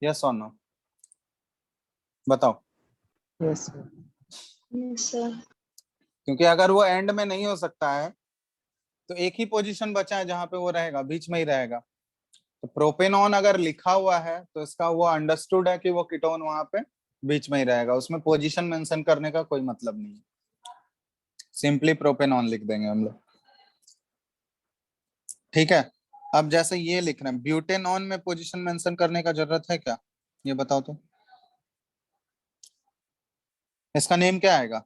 यस और नो? बताओ। Yes sir. Yes, sir. क्योंकि अगर वो एंड में नहीं हो सकता है तो एक ही पोजीशन बचा है जहां पे वो रहेगा, बीच में ही रहेगा। तो प्रोपेनॉन अगर लिखा हुआ है तो इसका वो अंडरस्टूड है कि वो कीटोन वहां पे बीच में ही रहेगा, उसमें पोजीशन मेंशन करने का कोई मतलब नहीं है। सिंपली प्रोपेनॉन लिख देंगे हम लोग, ठीक है। अब जैसे ये लिख रहे हैं, ब्यूटेनॉन में पोजीशन मेंशन करने का जरूरत है क्या? ये बताओ तो। इसका नेम क्या आएगा?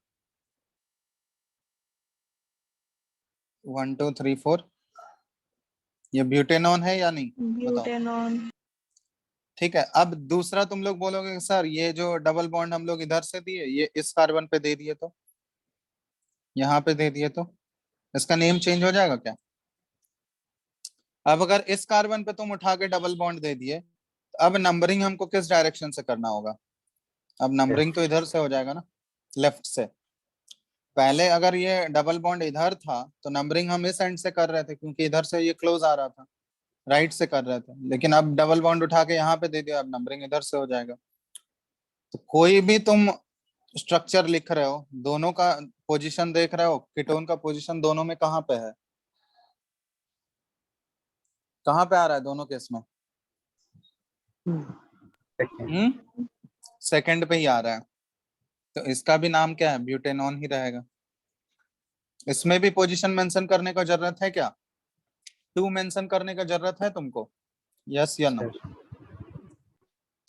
1 2 3 4। ये ब्यूटेनॉन है या नहीं? बताओ। Butanol. ठीक है। अब दूसरा तुम लोग बोलोगे कि सर ये जो डबल बॉन्ड हम लोग इधर से दिए, ये इस कार्बन पे दे दिए तो, यहाँ पे दे दिए तो इसका नेम चेंज हो जाएगा क्या? अब अगर इस कार्बन पे तुम उठा के डबल बॉन्ड दे दिए, तो अब नंबरिंग हमको किस डायरेक्शन से करना होगा? अब नंबरिंग तो इधर से हो जाएगा ना, लेफ्ट से। पहले अगर ये डबल बॉन्ड इधर था तो नंबरिंग हम इस एंड से कर रहे थे, क्योंकि इधर से ये क्लोज आ रहा था, राइट से कर रहे थे। लेकिन अब डबल बॉन्ड उठा के यहाँ पे दे दिया, अब नंबरिंग इधर से हो जाएगा। तो कोई भी तुम स्ट्रक्चर लिख रहे हो, दोनों का पोजीशन देख रहे हो, कीटोन का पोजीशन दोनों में कहाँ पे है? कहाँ पे आ रहा है दोनों केस में? सेकंड पे ही आ रहा है। तो इसका भी नाम क्या है? ब्यूटेनॉन ही रहेगा। इसमें भी पोजीशन मेंशन करने का जरूरत है क्या? 2 मेंशन करने का जरूरत है तुमको? यस या नो?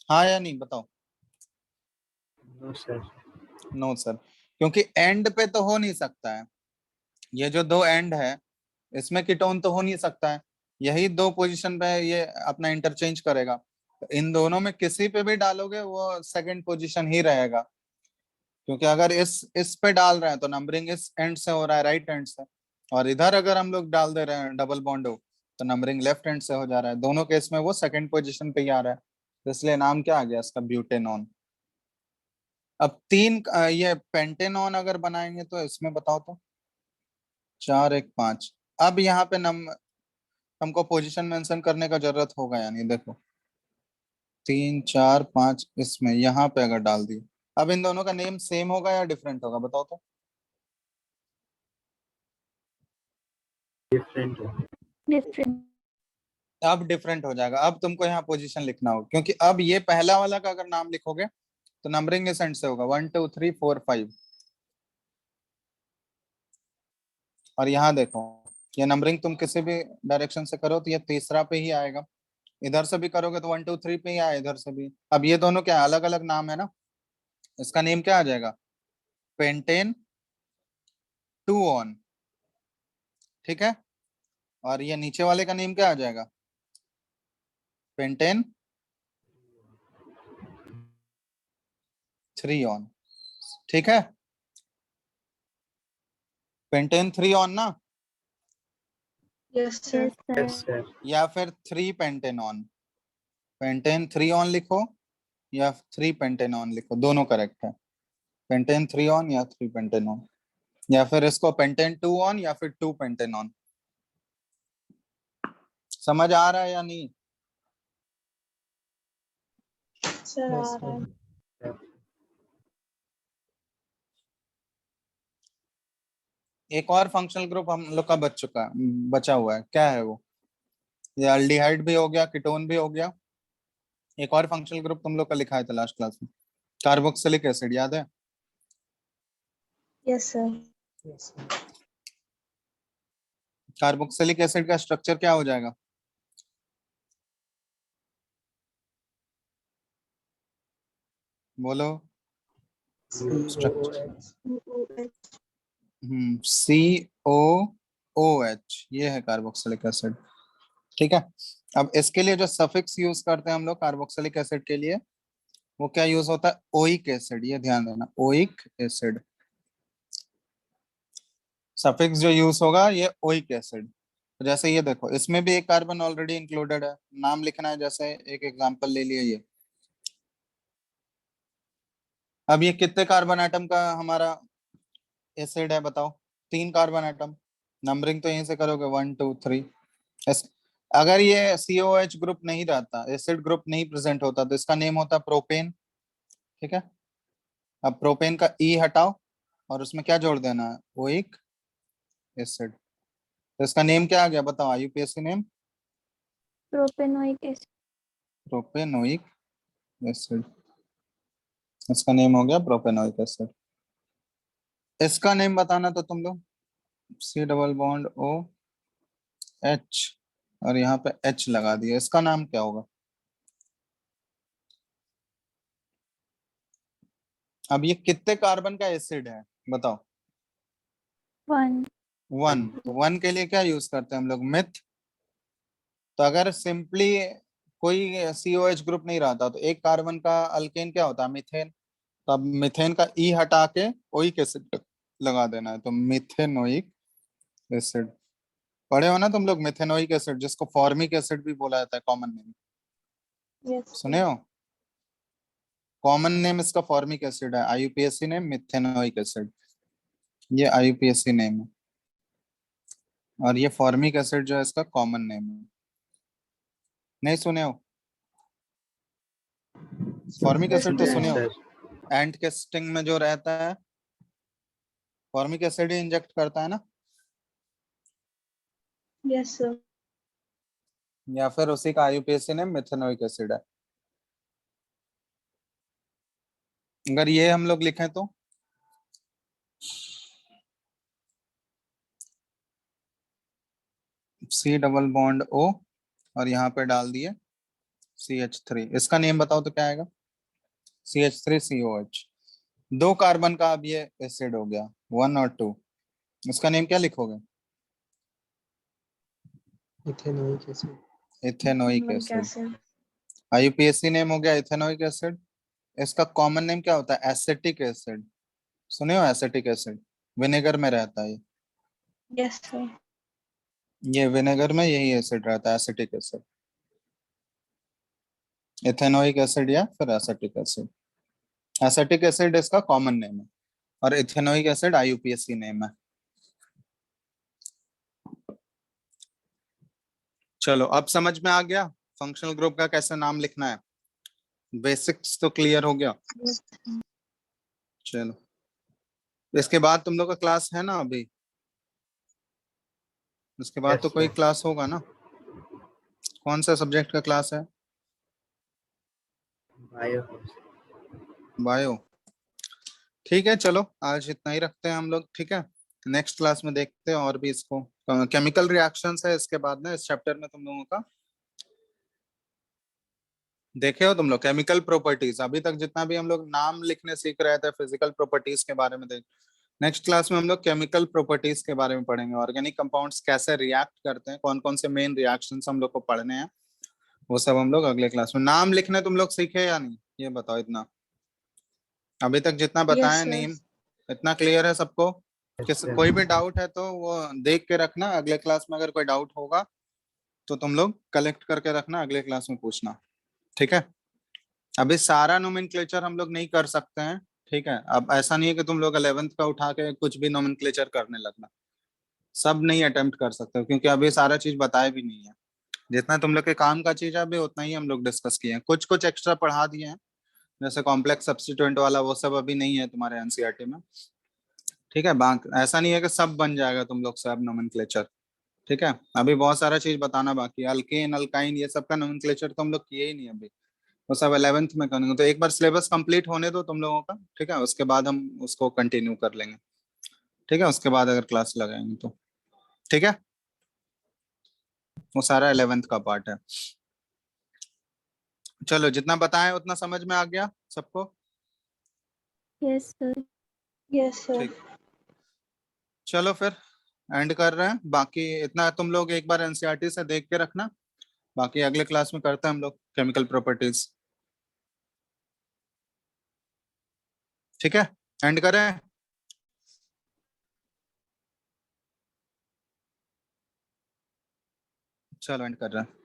हाँ या नहीं? बताओ। No sir. नो सर, क्योंकि एंड पे तो हो नहीं सकता है। ये जो 2 एंड है इसमें कीटोन तो हो नहीं सकता है, यही 2 पोजीशन पे ये अपना इंटरचेंज करेगा। तो इन दोनों में किसी पे भी डालोगे वो सेकंड पोजीशन ही रहेगा, क्योंकि अगर इस पे डाल रहे हैं तो नंबरिंग इस एंड से हो रहा है, राइट एंड से। और इधर अगर हम लोग डाल दे रहे हैं डबल बॉन्ड हो, तो नंबरिंग लेफ्ट हैंड से हो जा रहा है। दोनों केस में वो सेकंड पोजीशन पे ही आ रहा है, तो इसलिए नाम क्या आ गया इसका? ब्यूटेनॉन। अब 3 ये पेंटेनॉन अगर बनाएंगे तो इसमें बताओ तो। 4 1 5। अब यहाँ पे हमको पोजीशन मेंशन करने का जरूरत होगा, यानी देखो 3 4 5 इसमें यहाँ पे अगर डाल दिए, अब इन दोनों का नेम सेम होगा या डिफरेंट होगा? बताओ तो। डिफरेंट है। डिफरेंट। अब डिफरेंट हो जाएगा। अब तुमको यहाँ पोजीशन लिखना होगा, क्योंकि अब ये पहला वाला का अगर नाम लिखोगे तो नंबरिंग इस एंड से होगा 1 2 3 4 5। और यहाँ देखो, ये नंबरिंग तुम किसी भी डायरेक्शन से करो तो ये तीसरा पे ही आएगा। इधर से भी करोगे तो 1 2 3 पे ही आए, इधर से भी। अब ये दोनों क्या अलग अलग नाम है ना, इसका नेम क्या आ जाएगा? पेंटेन 2 ऑन, ठीक है। और ये नीचे वाले का नेम क्या आ जाएगा? पेंटेन 3 ऑन, ठीक है। पेंटेन 3 ऑन ना, Yes, sir. Yes sir. Yes sir. या फिर 3 पेंटेन ऑन? पेंटेन 3 ऑन लिखो या 3 पेंटेन ऑन लिखो, दोनों करेक्ट है। पेंटेन 3 ऑन या 3 पेंटेन ऑन, या फिर इसको पेंटेन 2 ऑन या फिर 2 पेंटेन ऑन। समझ आ रहा है या नहीं? Sir, Yes, alright. sir. एक और फंक्शनल ग्रुप हम लोग का बचा हुआ है, क्या है वो? ये अल्डिहाइड भी हो गया, कीटोन भी हो गया। एक और फंक्शनल ग्रुप तुम लोग का लिखा है था लास्ट क्लास में, कार्बोक्सिलिक एसिड, याद है? Yes, sir. Yes, sir. Carboxylic acid का स्ट्रक्चर क्या हो जाएगा? बोलो। COOH. COOH, ये है कार्बोक्सिलिक एसिड। ठीक है, अब इसके लिए जो सफिक्स यूज करते हैं हम लोग कार्बोक्सिलिक एसिड के लिए, वो क्या यूज होता है? ओइक एसिड, ये ध्यान देना, ओइक एसिड। सफिक्स जो यूज होगा ये ओइक एसिड। जैसे ये देखो, इसमें भी एक कार्बन ऑलरेडी इंक्लूडेड है, नाम लिखना है। जैसे एक एग्जांपल ले लिया ये, अब ये कितने कार्बन एटम का हमारा एसिड है बताओ? 3 कार्बन एटम। नंबरिंग तो यहीं से करोगे, 1 2 3। अगर ये COH ग्रुप नहीं रहता, एसिड ग्रुप नहीं प्रेजेंट होता, तो इसका नेम होता प्रोपेन। ठीक है, अब प्रोपेन का ई हटाओ और उसमें क्या जोड़ देना है? Oic acid. तो इसका नेम क्या आ गया बताओ? IUPAC name propanoic acid. Propanoic acid. इसका नेम हो गया प्रोपेनोइक एसिड। इसका नेम बताना तो तुम लोग C≡OH और यहाँ पे H लगा दिया, इसका नाम क्या होगा? अब ये कितने कार्बन का एसिड है बताओ? 1। 1 के लिए क्या यूज करते हैं हम लोग? मिथ। तो अगर सिंपली कोई COH ग्रुप नहीं रहता तो एक कार्बन का अल्केन क्या होता है? मीथेन। तो अब मीथेन का ई हटा के ओइक एसिड लगा देना है, तो मिथेनोइक एसिड। पढ़े हो ना तुम लोग मिथेनोइक एसिड, जिसको फॉर्मिक एसिड भी बोला जाता है, कॉमन नेम? Yes. सुने हो? कॉमन नेम इसका फॉर्मिक एसिड है, IUPAC नेम मिथेनोइक एसिड, ये IUPAC नेम है। और ये फॉर्मिक एसिड जो है इसका कॉमन नेम है। नहीं सुने हो? फॉर्मिक एसिड तो Yes, सुने हो, सर। एंट के स्टिंग में जो रहता है फॉर्मिक एसिड ही इंजेक्ट करता है ना, Yes, sir. या फिर उसी का IUPAC नेम मिथेनोइक एसिड है। अगर ये हम लोग लिखें तो C≡O और यहाँ पे डाल दिए CH3, इसका नेम बताओ तो क्या आएगा? CH3COH। 2 कार्बन का अब ये एसिड हो गया, 1 और 2। इसका नेम क्या लिखोगे? Ethanoic acid. Ethanoic Ethanoic acid. acid. IUPAC name हो गया इथेनोइक एसिड। इसका कॉमन नेम क्या होता है? Acetic acid. सुने हो एसिटिक एसिड? विनेगर में रहता है Yes, sir. ये विनेगर में यही एसिड रहता है, एसिटिक एसिड। इथेनोइक एसिड या फिर एसिटिक एसिड। एसिटिक एसिड इसका कॉमन नेम है और इथेनोइक एसिड IUPAC नेम है। चलो अब समझ में आ गया फंक्शनल ग्रुप का कैसे नाम लिखना है, बेसिक्स तो क्लियर हो गया। चलो इसके बाद तुम लोग का क्लास है ना अभी? इसके बाद Yes, तो कोई sir. क्लास होगा ना? कौन सा सब्जेक्ट का क्लास है? Bio. बायो। ठीक है, चलो आज इतना ही रखते हैं हम लोग। ठीक है, नेक्स्ट क्लास में देखते हैं और भी इसको। केमिकल रिएक्शंस है इसके बाद ना, इस चैप्टर में तुम लोगों का देखे हो तुम लोग केमिकल प्रॉपर्टीज। अभी तक जितना भी हम लोग नाम लिखने सीख रहे थे फिजिकल प्रॉपर्टीज के बारे में देख, नेक्स्ट क्लास में हम लोग केमिकल प्रॉपर्टीज के बारे में पढ़ेंगे। ऑर्गेनिक कंपाउंड्स कैसे रिएक्ट करते हैं, कौन कौन से मेन रिएक्शंस हम लोग को पढ़ने हैं, वो सब हम लोग अगले क्लास में। नाम लिखने तुम लोग सीखे या नहीं, ये बताओ। इतना अभी तक जितना बताया Yes, sir. नेम इतना क्लियर है सबको? Yes, sir. कोई भी डाउट है तो वो देख के रखना, अगले क्लास में अगर कोई डाउट होगा तो तुम लोग कलेक्ट करके रखना, अगले क्लास में पूछना। ठीक है, अभी सारा नोमेनक्लेचर हम लोग नहीं कर सकते हैं। ठीक है, अब ऐसा नहीं है कि तुम लोग 11th का उठा के कुछ भी नोमेनक्लेचर करने लगना, सब नहीं अटेम्प्ट कर सकते क्योंकि अभी सारा चीज बताया भी नहीं है। जितना तुम लोग के काम का चीज है अभी उतना ही हम लोग डिस्कस किए हैं, कुछ कुछ एक्स्ट्रा पढ़ा दिए हैं, जैसे कॉम्प्लेक्स सब्स्टिट्यूएंट वाला, वो सब अभी नहीं है तुम्हारे NCERT में। ठीक है, ऐसा नहीं है कि सब बन जाएगा तुम लोग से अब नोमेनक्लेचर। ठीक है, अभी बहुत सारा चीज बताना बाकी है, अल्केन अल्काइन ये सब का नोमेनक्लेचर तो हम लोग किए ही नहीं अभी, वो सब 11th में करेंगे। तो एक बार सिलेबस कंप्लीट होने दो तुम लोगों का, ठीक है, उसके बाद हम उसको कंटिन्यू कर लेंगे। ठीक है, उसके बाद अगर क्लास लगाएंगे तो ठीक है, वो सारा 11th का पार्ट है। चलो, जितना बताएं उतना समझ में आ गया सबको? Yes sir. Yes, sir. ठीक, चलो फिर एंड कर रहे हैं। बाकी इतना तुम लोग एक बार एनसीईआरटी से देख के रखना, बाकी अगले क्लास में करते हैं हम लोग केमिकल प्रॉपर्टीज। ठीक है, एंड करें? चलो एंड कर रहे हैं।